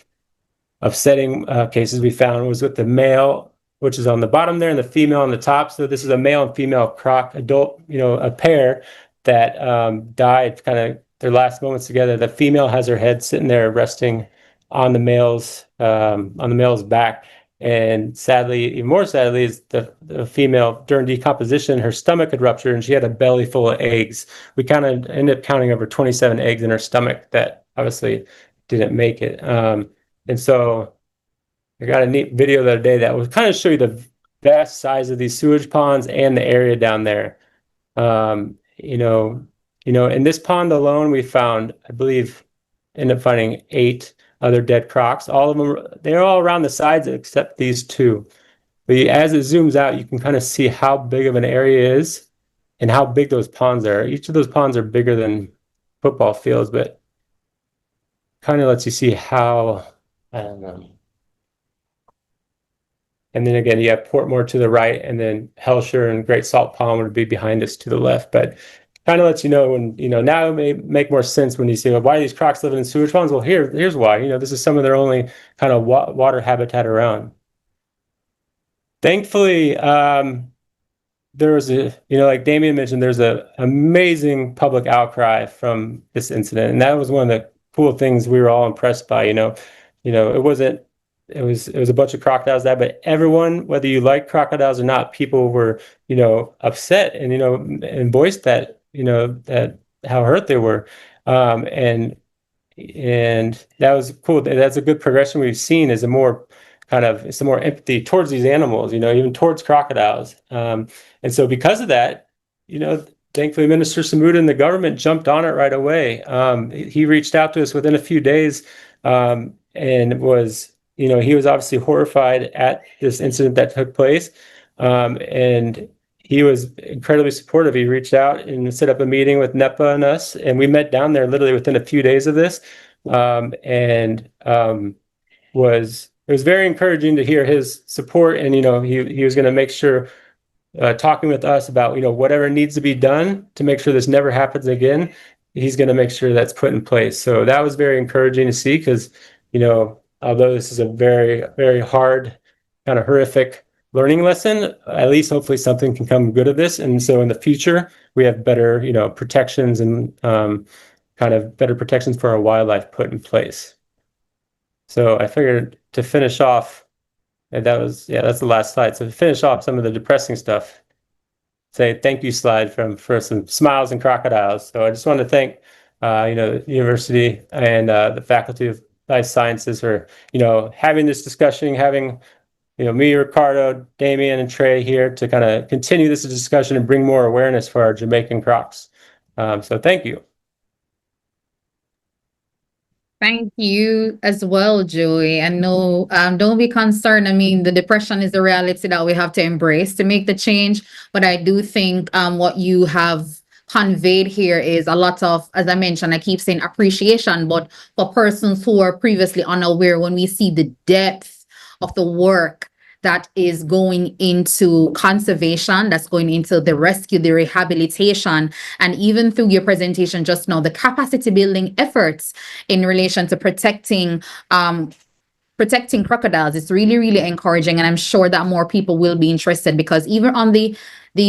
upsetting cases we found was with the male, which is on the bottom there, and the female on the top. So this is a male and female croc adult, a pair that died kind of their last moments together. The female has her head sitting there resting on the male's back. And sadly, even more sadly, is the female, during decomposition, her stomach had ruptured and she had a belly full of eggs. We ended up counting over 27 eggs in her stomach that obviously didn't make it. And so I got a neat video the other day that will kind of show you the vast size of these sewage ponds and the area down there. In this pond alone, we found, I believe, ended up finding 8 other dead crocs. All of them, they're all around the sides except these 2. But as it zooms out, you can kind of see how big of an area it is and how big those ponds are. Each of those ponds are bigger than football fields, but kind of lets you see how, I don't know. And then again, you have Portmore to the right, and then Hellshire and Great Salt Pond would be behind us to the left. But kind of lets you know when, now it may make more sense when you say, well, why are these crocs living in sewage ponds? Well, here's why. This is some of their only kind of water habitat around. Thankfully, there was like Damien mentioned, there's an amazing public outcry from this incident. And that was one of the cool things we were all impressed by. It wasn't, it was a bunch of crocodiles that, but everyone, whether you like crocodiles or not, people were, upset and, and voiced that, that how hurt they were. And that was cool. That's a good progression we've seen, is it's more empathy towards these animals, even towards crocodiles. And so because of that, thankfully Minister Samuda and the government jumped on it right away. He reached out to us within a few days, and was, he was obviously horrified at this incident that took place. And he was incredibly supportive. He reached out and set up a meeting with NEPA and us, and we met down there literally within a few days of this. It was very encouraging to hear his support, and he was going to make sure, talking with us about whatever needs to be done to make sure this never happens again, he's going to make sure that's put in place. So that was very encouraging to see, because although this is a very, very hard, kind of horrific learning lesson, at least hopefully something can come good of this. And so in the future we have better protections and kind of better protections for our wildlife put in place. So I figured to finish off, and that's the last slide. So to finish off some of the depressing stuff, say thank you slide for some smiles and crocodiles. So I just want to thank the university and the Faculty of Life Sciences for having this discussion, having me, Ricardo, Damien, and Trey here to kind of continue this discussion and bring more awareness for our Jamaican crocs. So thank you. Thank you as well, Joey. And no, don't be concerned. I mean, the depression is the reality that we have to embrace to make the change. But I do think what you have conveyed here is a lot of, as I mentioned, I keep saying appreciation, but for persons who are previously unaware, when we see the depth of the work that is going into conservation, that's going into the rescue, the rehabilitation, and even through your presentation just now, the capacity building efforts in relation to protecting crocodiles. It's really, really encouraging, and I'm sure that more people will be interested, because even on the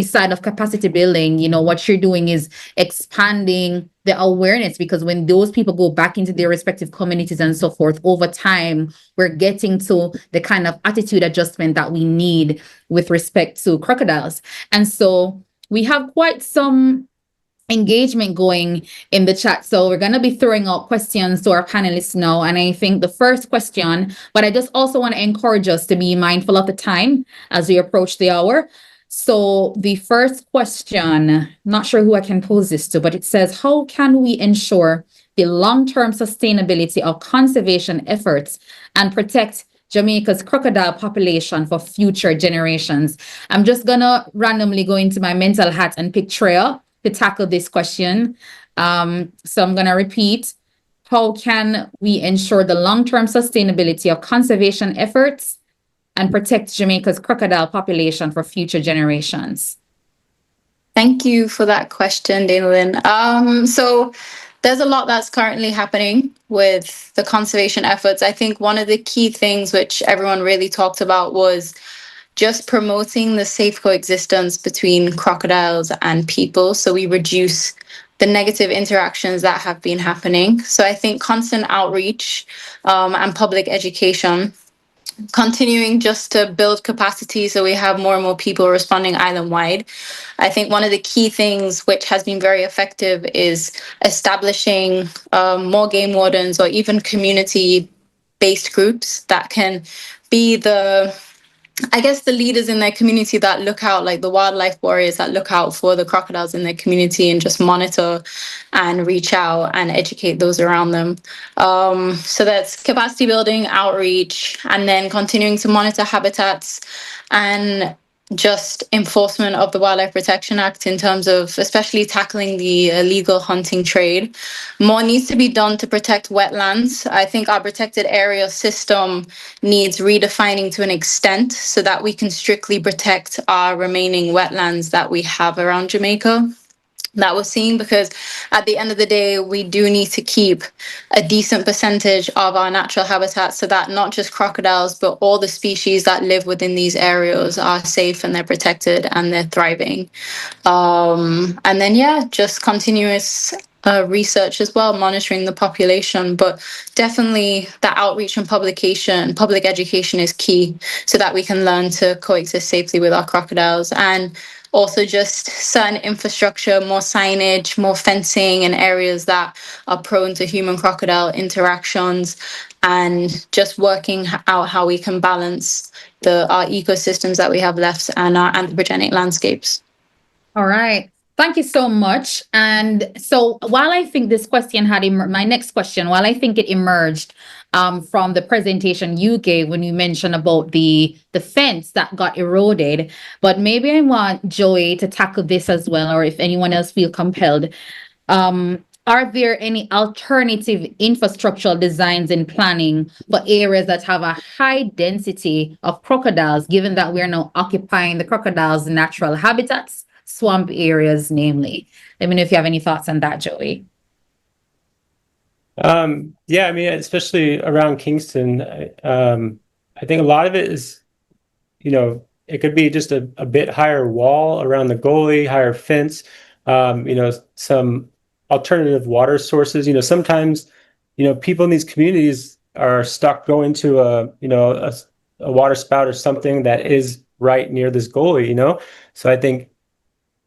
side of capacity building, what you're doing is expanding the awareness, because when those people go back into their respective communities and so forth, over time, we're getting to the kind of attitude adjustment that we need with respect to crocodiles. And so we have quite some engagement going in the chat. So we're going to be throwing out questions to our panelists now. And I think the first question, but I just also want to encourage us to be mindful of the time as we approach the hour. So the first question, not sure who I can pose this to, but it says, how can we ensure the long-term sustainability of conservation efforts and protect Jamaica's crocodile population for future generations? I'm just gonna randomly go into my mental hat and pick Treya to tackle this question. So I'm gonna repeat, how can we ensure the long-term sustainability of conservation efforts and protect Jamaica's crocodile population for future generations? Thank you for that question, Danelyn. So there's a lot that's currently happening with the conservation efforts. I think one of the key things which everyone really talked about was just promoting the safe coexistence between crocodiles and people, so we reduce the negative interactions that have been happening. So I think constant outreach and public education, continuing just to build capacity so we have more and more people responding island-wide. I think one of the key things which has been very effective is establishing more game wardens or even community-based groups that can be the leaders in their community that look out, like the wildlife warriors that look out for the crocodiles in their community and just monitor and reach out and educate those around them. So that's capacity building, outreach, and then continuing to monitor habitats and just enforcement of the Wildlife Protection Act in terms of especially tackling the illegal hunting trade. More needs to be done to protect wetlands. I think our protected area system needs redefining to an extent so that we can strictly protect our remaining wetlands that we have around Jamaica that we're seeing, because at the end of the day, we do need to keep a decent percentage of our natural habitat so that not just crocodiles, but all the species that live within these areas are safe and they're protected and they're thriving. And then, yeah, just continuous research as well, monitoring the population. But definitely the outreach and public education is key so that we can learn to coexist safely with our crocodiles. And also just certain infrastructure, more signage, more fencing in areas that are prone to human crocodile interactions, and just working out how we can balance our ecosystems that we have left and our anthropogenic landscapes. All right. Thank you so much. And so while I think this question had my next question, while I think it emerged from the presentation you gave when you mentioned about the fence that got eroded, but maybe I want Joey to tackle this as well, or if anyone else feel compelled. Are there any alternative infrastructural designs in planning for areas that have a high density of crocodiles, given that we're now occupying the crocodiles' natural habitats? Swamp areas, namely. Let me know if you have any thoughts on that, Joey. Yeah, I mean, especially around Kingston, I think a lot of it is, it could be just a bit higher wall around the goalie, higher fence, some alternative water sources. Sometimes, people in these communities are stuck going to a water spout or something that is right near this goalie, So I think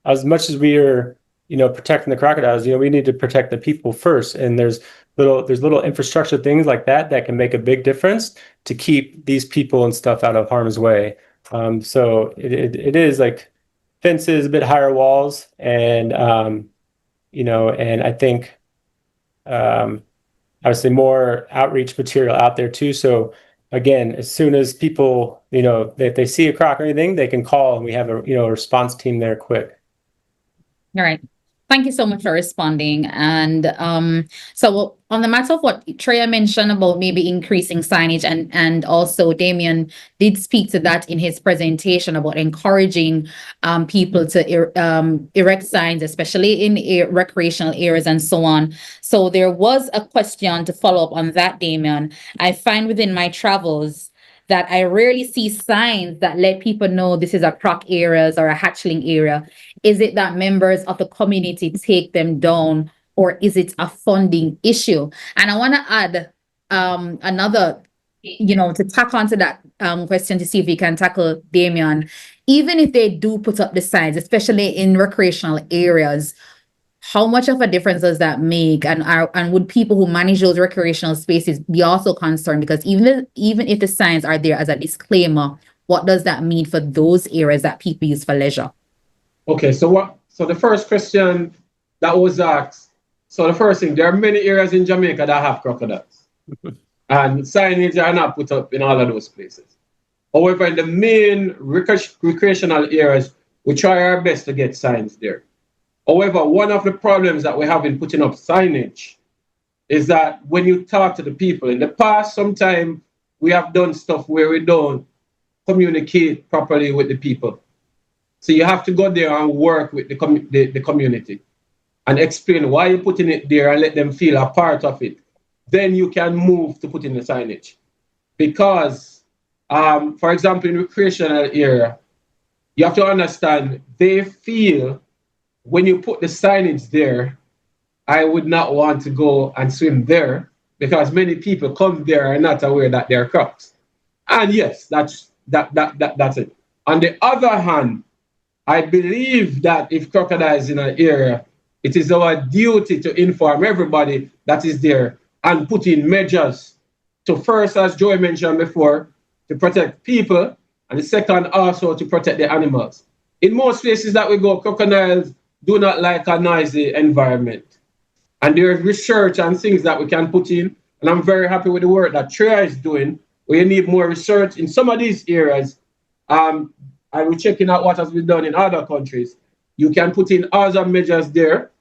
as much as we are, protecting the crocodiles, we need to protect the people first. And there's little infrastructure things like that can make a big difference to keep these people and stuff out of harm's way. So it is like fences, a bit higher walls, and and I think obviously more outreach material out there too. So again, as soon as people, if they see a croc or anything, they can call, and we have a response team there quick. All right. Thank you so much for responding. And so on the matter of what Treya mentioned about maybe increasing signage, and also Damien did speak to that in his presentation about encouraging people to erect signs, especially in recreational areas and so on. So there was a question to follow up on that, Damien. I find within my travels that I rarely see signs that let people know this is a croc areas or a hatchling area. Is it that members of the community take them down, or is it a funding issue? And I want to add another, to tack onto that question to see if we can tackle Damien. Even if they do put up the signs, especially in recreational areas, how much of a difference does that make? And would people who manage those recreational spaces be also concerned? Because even if the signs are there as a disclaimer, what does that mean for those areas that people use for leisure? Okay, so the first question that was asked, so the first thing, there are many areas in Jamaica that have crocodiles. And signage are not put up in all of those places. However, in the main recreational areas, we try our best to get signs there. However, one of the problems that we have in putting up signage is that when you talk to the people, in the past, sometimes we have done stuff where we don't communicate properly with the people. So you have to go there and work with the community and explain why you're putting it there and let them feel a part of it. Then you can move to put in the signage. Because, for example, in recreational area, you have to understand, they feel when you put the signage there, I would not want to go and swim there because many people come there and not aware that they're crocs. And yes, that's it. On the other hand, I believe that if crocodile is in an area, it is our duty to inform everybody that is there and put in measures to first, as Joey mentioned before, to protect people, and the second also to protect the animals. In most places that we go, crocodiles do not like a noisy environment. And there's research and things that we can put in. And I'm very happy with the work that Treya is doing. We need more research in some of these areas. and we're checking out what has been done in other countries, you can put in other measures there.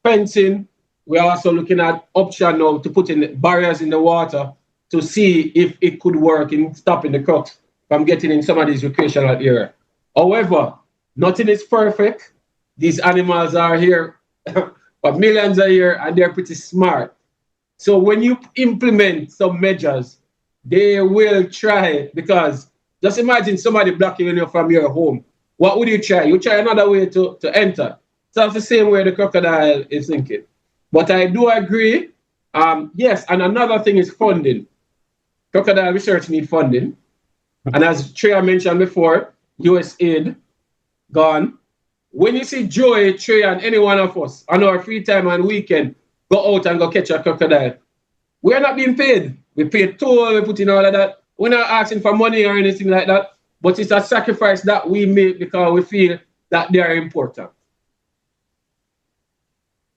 Fencing, we're also looking at option now to put in barriers in the water to see if it could work in stopping the crocs from getting in some of these recreational areas. However, nothing is perfect. These animals are here for millions a year and they're pretty smart. So when you implement some measures, they will try, because just imagine somebody blocking you from your home. What would you try? You try another way to enter. So that's the same way the crocodile is thinking. But I do agree. Yes, and another thing is funding. Crocodile research need funding. And as Treya mentioned before, USAID gone. When you see Joy, Treya, and any one of us on our free time and weekend go out and go catch a crocodile, we are not being paid. We pay toll, we put in all of that. We're not asking for money or anything like that, but it's a sacrifice that we make because we feel that they are important.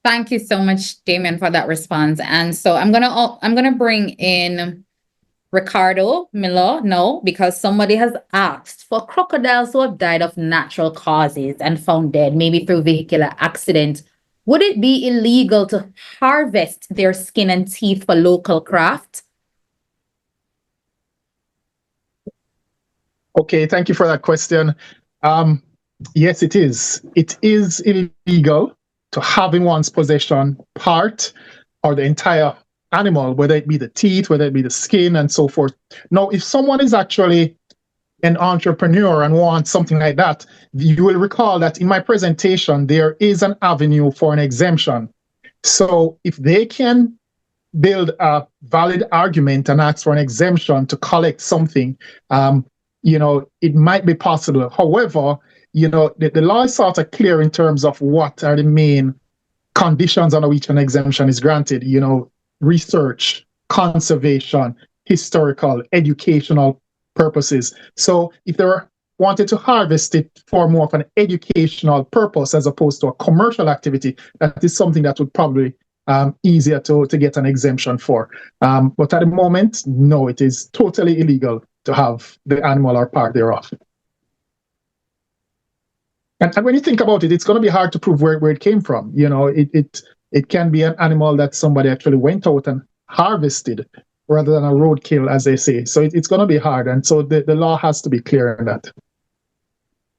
Thank you so much, Damien, for that response. And so I'm gonna bring in Ricardo Miller, no, because somebody has asked for crocodiles who have died of natural causes and found dead, maybe through vehicular accident. Would it be illegal to harvest their skin and teeth for local craft? Okay, thank you for that question. Yes, it is. It is illegal to have in one's possession part or the entire animal, whether it be the teeth, whether it be the skin, and so forth. Now, if someone is actually an entrepreneur and wants something like that, you will recall that in my presentation, there is an avenue for an exemption. So if they can build a valid argument and ask for an exemption to collect something, it might be possible. However, the law is sort of clear in terms of what are the main conditions under which an exemption is granted. Research, conservation, historical, educational purposes. So if they wanted to harvest it for more of an educational purpose as opposed to a commercial activity, that is something that would probably easier to get an exemption for. But at the moment, no, it is totally illegal to have the animal or part thereof. And when you think about it, it's going to be hard to prove where it came from. It can be an animal that somebody actually went out and harvested rather than a roadkill, as they say. So it's going to be hard. And so the law has to be clear on that.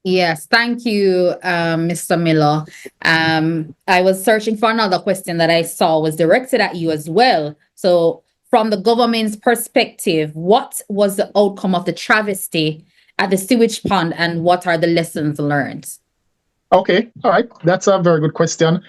Yes, thank you, Mr. Miller. I was searching for another question that I saw was directed at you as well. So from the government's perspective, what was the outcome of the travesty at the sewage pond and what are the lessons learned? Okay, all right. That's a very good question.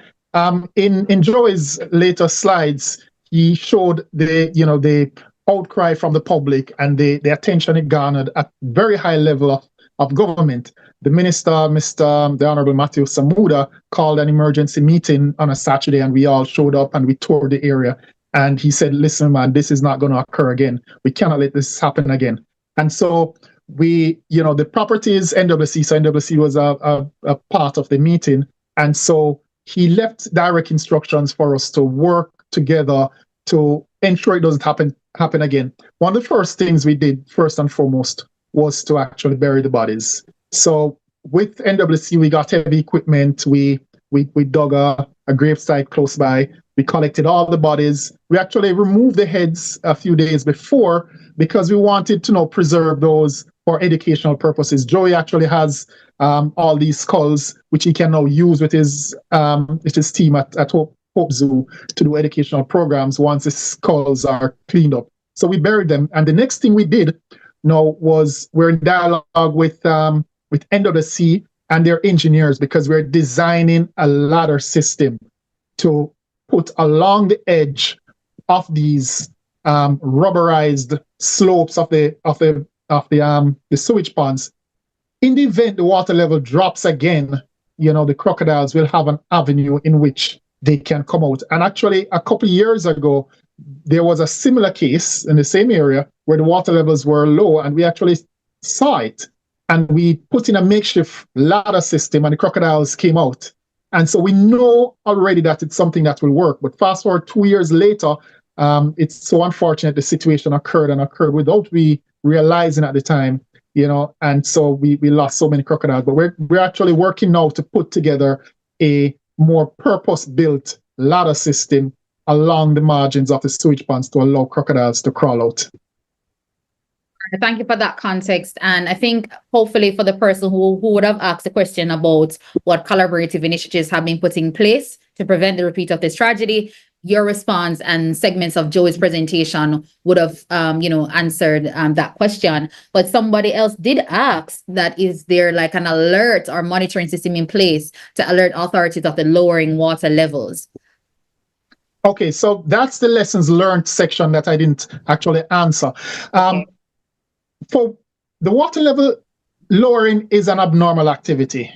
In Joey's later slides, he showed the outcry from the public and the attention it garnered at very high level of government. The minister, the Honorable Matthew Samuda, called an emergency meeting on a Saturday, and we all showed up and we toured the area. And he said, listen, man, this is not going to occur again. We cannot let this happen again. And so the property is NWC, so NWC was a part of the meeting. And so he left direct instructions for us to work together to ensure it doesn't happen again. One of the first things we did, first and foremost, was to actually bury the bodies. So with NWC, we got heavy equipment. We dug a grave site close by. We collected all the bodies. We actually removed the heads a few days before because we wanted to preserve those for educational purposes. Joey actually has all these skulls, which he can now use with his team at Hope Zoo to do educational programs once the skulls are cleaned up. So we buried them. And the next thing we did was we're in dialogue with NWC and their engineers because we're designing a ladder system to put along the edge of these rubberized slopes of the sewage ponds. In the event the water level drops again, the crocodiles will have an avenue in which they can come out. And actually, a couple of years ago, there was a similar case in the same area where the water levels were low, and we actually saw it. And we put in a makeshift ladder system, and the crocodiles came out. And so we know already that it's something that will work. But fast forward 2 years later, it's so unfortunate the situation occurred without we realizing at the time, and so we lost so many crocodiles. But we're actually working now to put together a more purpose-built ladder system along the margins of the sewage ponds to allow crocodiles to crawl out. Thank you for that context. And I think hopefully for the person who would have asked the question about what collaborative initiatives have been put in place to prevent the repeat of this tragedy, your response and segments of Joey's presentation would have, answered that question. But somebody else did ask that is there like an alert or monitoring system in place to alert authorities of the lowering water levels? Okay, so that's the lessons learned section that I didn't actually answer. Okay. For the water level lowering is an abnormal activity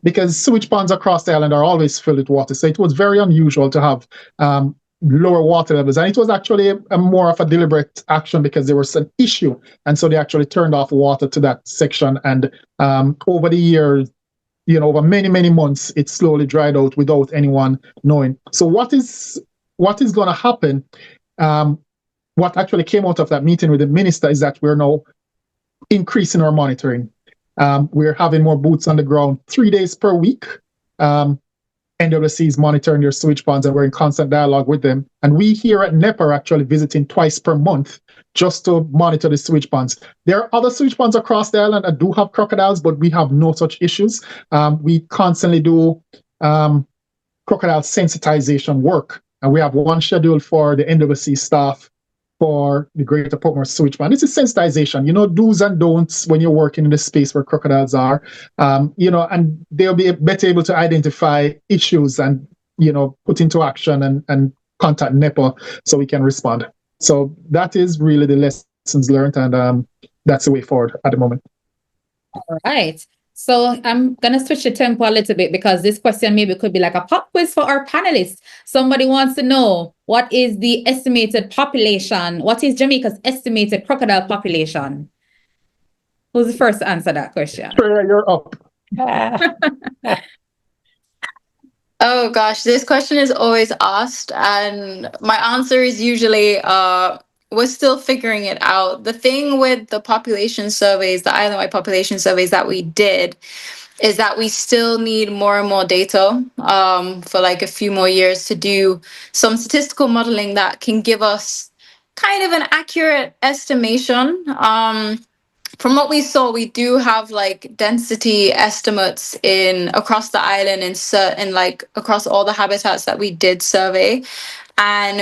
because sewage ponds across the island are always filled with water. So it was very unusual to have lower water levels. And it was actually a more of a deliberate action because there was an issue. And so they actually turned off water to that section. And over the years, over many, many months, it slowly dried out without anyone knowing. So what is going to happen? What actually came out of that meeting with the minister is that we're now increasing our monitoring. We're having more boots on the ground 3 days per week. NWC is monitoring their sewage ponds and we're in constant dialogue with them. And we here at NEPA are actually visiting twice per month just to monitor the sewage ponds. There are other sewage ponds across the island that do have crocodiles, but we have no such issues. We constantly do crocodile sensitization work. And we have one schedule for the NWC staff for the Greater Portmore Sewage Pond. This is sensitization, do's and don'ts when you're working in the space where crocodiles are, and they'll be better able to identify issues and, put into action and contact NEPA so we can respond. So that is really the lessons learned, and that's the way forward at the moment. All right. So I'm going to switch the tempo a little bit because this question maybe could be like a pop quiz for our panelists. Somebody wants to know, what is the estimated population? What is Jamaica's estimated crocodile population? Who's the first to answer that question? Treya, you're up. Oh gosh, this question is always asked, and my answer is usually we're still figuring it out. The thing with the population surveys, the island-wide population surveys that we did, is that we still need more and more data for like a few more years to do some statistical modeling that can give us kind of an accurate estimation. From what we saw, we do have like density estimates across the island and like across all the habitats that we did survey, and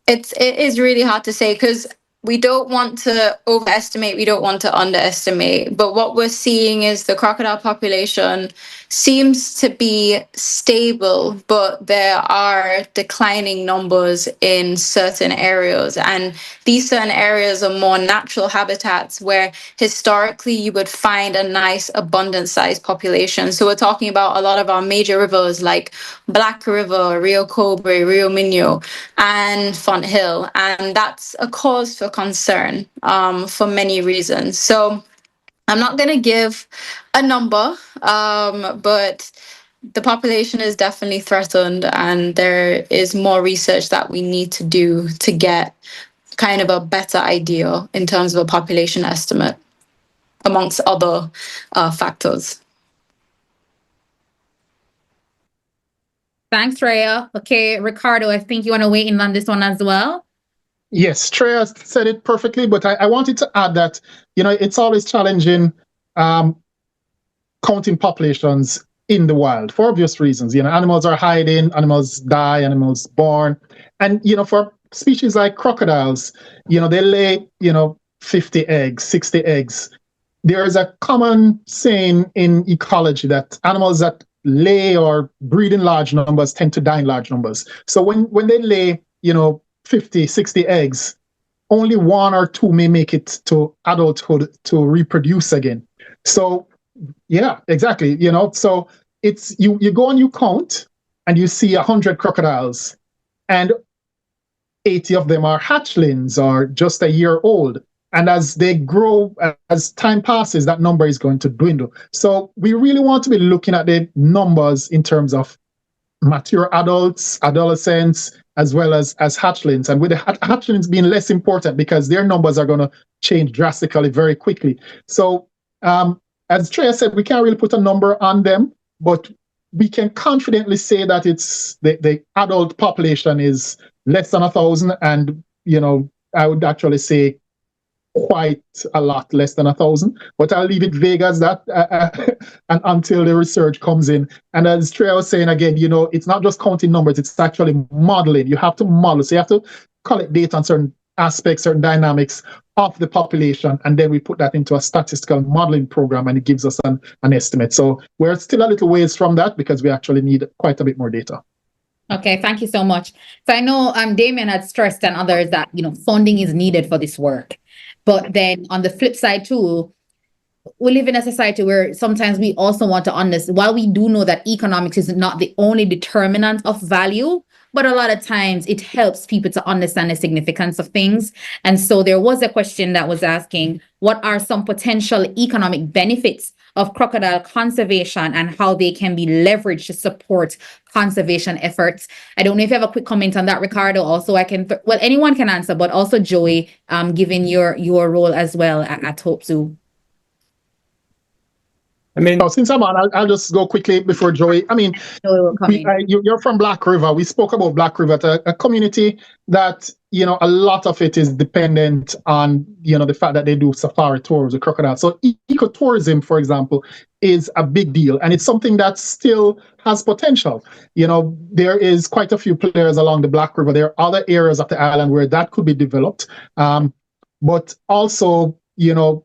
it is really hard to say because we don't want to overestimate, we don't want to underestimate. But what we're seeing is the crocodile population seems to be stable, but there are declining numbers in certain areas. And these certain areas are more natural habitats where historically you would find a nice abundant sized population. So we're talking about a lot of our major rivers like Black River, Rio Cobre, Rio Minho, and Font Hill. And that's a cause for concern for many reasons. So I'm not going to give a number, but the population is definitely threatened, and there is more research that we need to do to get kind of a better idea in terms of a population estimate, amongst other factors. Thanks, Treya. Okay, Ricardo, I think you want to weigh in on this one as well. Yes, Treya said it perfectly, but I wanted to add that, it's always challenging counting populations in the wild for obvious reasons. Animals are hiding, animals die, animals born. And, for species like crocodiles, they lay, 50 eggs, 60 eggs. There is a common saying in ecology that animals that lay or breed in large numbers tend to die in large numbers. So when they lay, 50, 60 eggs, only one or two may make it to adulthood to reproduce again. So, yeah, exactly. So it's you go and you count and you see 100 crocodiles and 80 of them are hatchlings or just a year old. And as they grow, as time passes, that number is going to dwindle. So we really want to be looking at the numbers in terms of mature adults, adolescents, as well as hatchlings. And with the hatchlings being less important because their numbers are going to change drastically very quickly. So as Treya said, we can't really put a number on them, but we can confidently say that it's the adult population is less than 1,000, and I would actually say quite a lot less than 1,000. But I'll leave it vague as that and until the research comes in. And as Treya was saying again, it's not just counting numbers; it's actually modeling. You have to model, so you have to collect data on certain aspects, certain dynamics of the population, and then we put that into a statistical modeling program, and it gives us an estimate. So we're still a little ways from that because we actually need quite a bit more data. Okay, thank you so much. So I know Damien had stressed and others that funding is needed for this work, but then on the flip side too, we live in a society where sometimes we also want to understand, while we do know that economics is not the only determinant of value, but a lot of times it helps people to understand the significance of things. And so there was a question that was asking, what are some potential economic benefits of crocodile conservation and how they can be leveraged to support conservation efforts? I don't know if you have a quick comment on that, Ricardo. Also, I can, well, anyone can answer, but also Joey, given your role as well at Hope Zoo. I mean, since I'm on, I'll just go quickly before Joey. I mean, you're from Black River. We spoke about Black River, a community that, a lot of it is dependent on, the fact that they do safari tours with crocodiles. So ecotourism, for example, is a big deal. And it's something that still has potential. There is quite a few players along the Black River. There are other areas of the island where that could be developed. But also,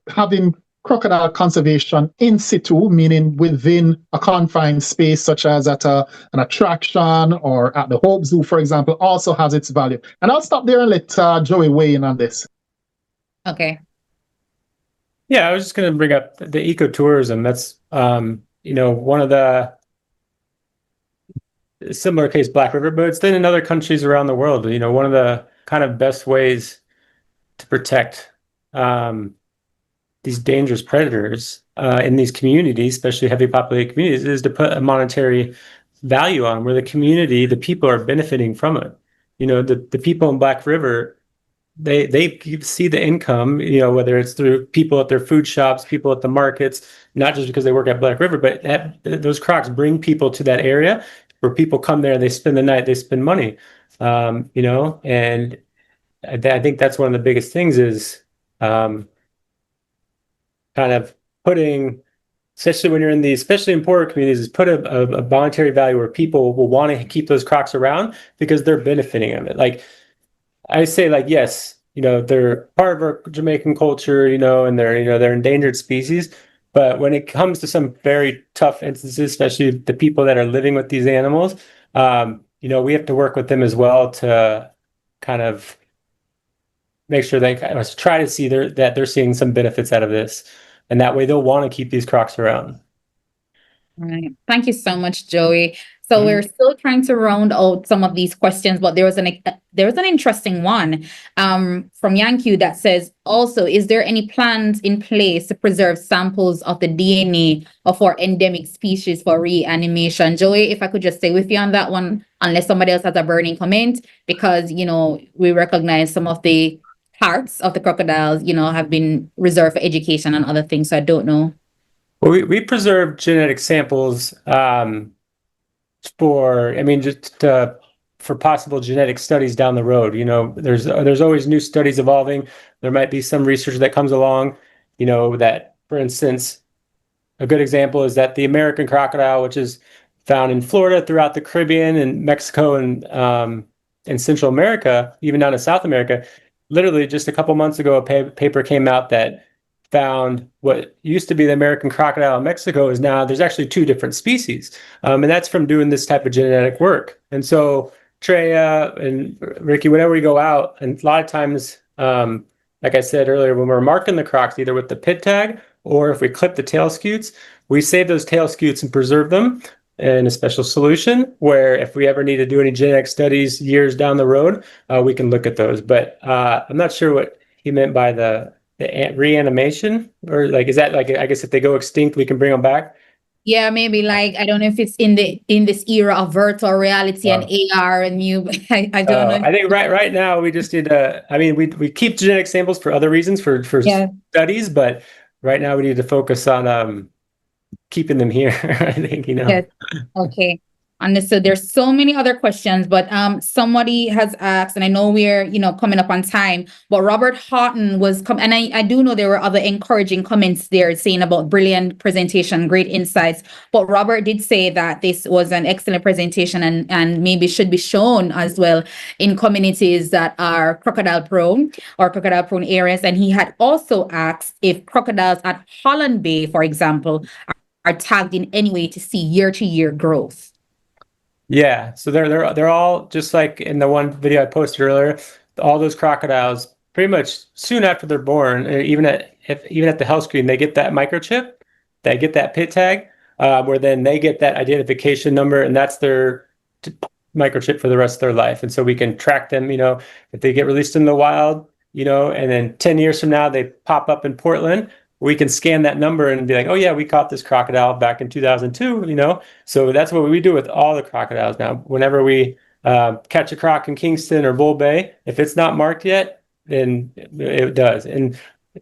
having crocodile conservation in situ, meaning within a confined space, such as at an attraction or at the Hope Zoo, for example, also has its value. And I'll stop there and let Joey weigh in on this. Okay. Yeah, I was just going to bring up the ecotourism. That's, one of the similar case Black River, but it's in other countries around the world. One of the kind of best ways to protect these dangerous predators in these communities, especially heavily populated communities, is to put a monetary value on them, where the community, the people are benefiting from it. The people in Black River, they see the income, whether it's through people at their food shops, people at the markets, not just because they work at Black River, but those crocs bring people to that area where people come there, they spend the night, they spend money, and I think that's one of the biggest things is kind of putting, especially when you're in these, especially in poorer communities, is put a monetary value where people will want to keep those crocs around because they're benefiting of it. Like I say, yes, they're part of our Jamaican culture, and they're endangered species. But when it comes to some very tough instances, especially the people that are living with these animals, we have to work with them as well to kind of make sure they try to see that they're seeing some benefits out of this. And that way they'll want to keep these crocs around. All right. Thank you so much, Joey. So we're still trying to round out some of these questions, but there was an interesting one from Yankee that says, also, is there any plans in place to preserve samples of the DNA of our endemic species for reanimation? Joey, if I could just stay with you on that one, unless somebody else has a burning comment, because, we recognize some of the parts of the crocodiles, have been reserved for education and other things. So I don't know. Well, we preserve genetic samples for possible genetic studies down the road. There's always new studies evolving. There might be some research that comes along, that, for instance, a good example is that the American crocodile, which is found in Florida, throughout the Caribbean and Mexico and Central America, even down to South America, literally just a couple months ago, a paper came out that found what used to be the American crocodile in Mexico is now there's actually two different species. And that's from doing this type of genetic work. And so Treya and Ricky, whenever we go out, and a lot of times, like I said earlier, when we're marking the crocs, either with the pit tag or if we clip the tail scutes, we save those tail scutes and preserve them in a special solution where if we ever need to do any genetic studies years down the road, we can look at those. But I'm not sure what he meant by the reanimation, or is that I guess if they go extinct, we can bring them back? Yeah, maybe like I don't know if it's in this era of virtual reality and AR and you I don't know. I think right now we just need to. I mean, we keep genetic samples for other reasons for Yeah. studies, but right now we need to focus on keeping them here. I think Yes. Okay. Understood. There's so many other questions, but somebody has asked, and I know we're coming up on time, but Robert Houghton was and I do know there were other encouraging comments there saying about brilliant presentation, great insights. But Robert did say that this was an excellent presentation and maybe should be shown as well in communities that are crocodile prone or crocodile prone areas. And he had also asked if crocodiles at Holland Bay, for example, are tagged in any way to see year-to-year growth. Yeah, so they're all just like in the one video I posted earlier. All those crocodiles, pretty much soon after they're born, even at the health screen, they get that microchip, they get that pit tag, where then they get that identification number, and that's their microchip for the rest of their life. And so we can track them. If they get released in the wild, and then 10 years from now they pop up in Portland, we can scan that number and be like, oh yeah, we caught this crocodile back in 2002. So that's what we do with all the crocodiles now. Whenever we catch a croc in Kingston or Bull Bay, if it's not marked yet, then it does. And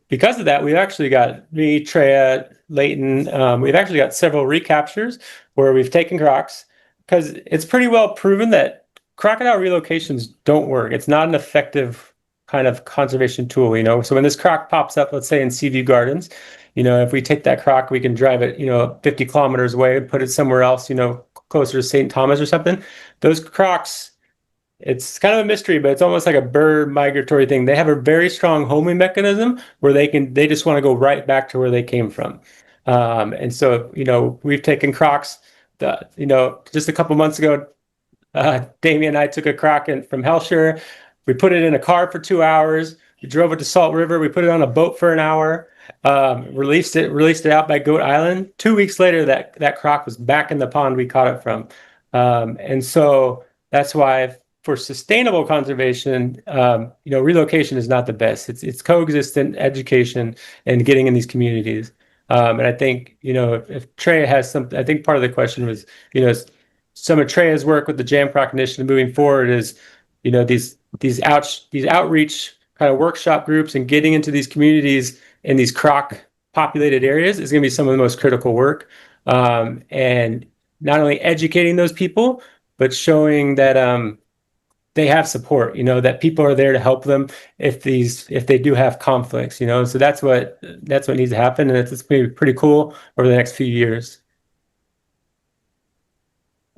because of that, we've actually got me, Treya, Leighton, we've actually got several recaptures where we've taken crocs, because it's pretty well proven that crocodile relocations don't work. It's not an effective kind of conservation tool. So when this croc pops up, let's say in Seaview Gardens, if we take that croc, we can drive it 50 kilometers away and put it somewhere else, closer to St. Thomas or something. Those crocs, it's kind of a mystery, but it's almost like a bird migratory thing. They have a very strong homing mechanism where they just want to go right back to where they came from. And so we've taken crocs just a couple months ago. Damien and I took a croc from Hellshire. We put it in a car for 2 hours. We drove it to Salt River. We put it on a boat for an hour. Released it out by Goat Island. 2 weeks later, that croc was back in the pond we caught it from. And so that's why for sustainable conservation, relocation is not the best. It's coexistent education and getting in these communities. And I think if Treya has something, I think part of the question was some of Treya's work with the Jam Croc Initiative moving forward is these outreach kind of workshop groups and getting into these communities in these croc populated areas is going to be some of the most critical work. And not only educating those people, but showing that they have support, that people are there to help them if they do have conflicts, so that's what needs to happen. And it's going to be pretty cool over the next few years.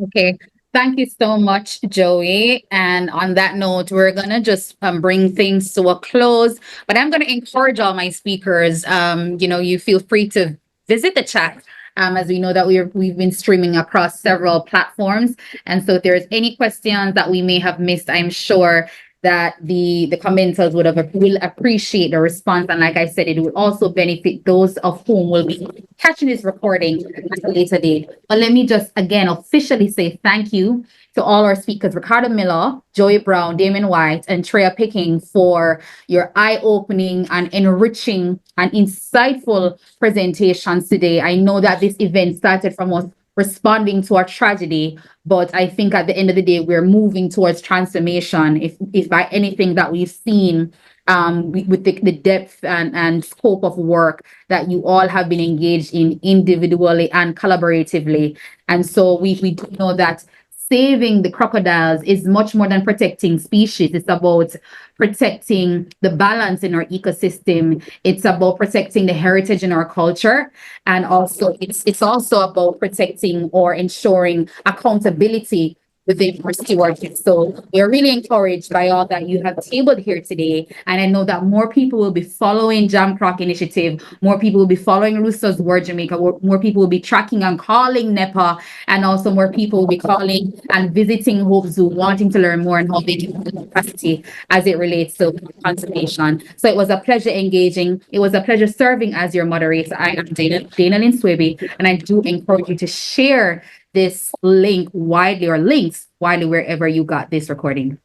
Okay. Thank you so much, Joey. And on that note, we're going to just bring things to a close. But I'm going to encourage all my speakers, you feel free to visit the chat. As we know that we've been streaming across several platforms. And so if there's any questions that we may have missed, I'm sure that the commenters will appreciate the response. And like I said, it will also benefit those of whom will be catching this recording at a later date. But let me just again officially say thank you to all our speakers, Ricardo Miller, Joey Brown, Damon White, and Treya Picking, for your eye-opening and enriching and insightful presentations today. I know that this event started from us responding to a tragedy, but I think at the end of the day, we're moving towards transformation. If by anything that we've seen with the depth and scope of work that you all have been engaged in individually and collaboratively. And so we do know that saving the crocodiles is much more than protecting species. It's about protecting the balance in our ecosystem. It's about protecting the heritage in our culture. And also it's also about protecting or ensuring accountability within our stewardship. So we're really encouraged by all that you have tabled here today. And I know that more people will be following Jam Croc Initiative, more people will be following Roosters World Jamaica, more people will be tracking and calling NEPA, and also more people will be calling and visiting Hope Zoo, wanting to learn more and how they can have the capacity as it relates to conservation. So it was a pleasure engaging. It was a pleasure serving as your moderator. I am Dana Lynn Swaby, and I do encourage you to share this link widely, or links widely, wherever you got this recording.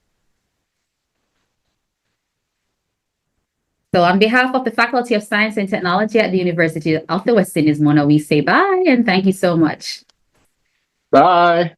So on behalf of the Faculty of Science and Technology at the University of the West Indies, Mona, we say bye and thank you so much. Bye.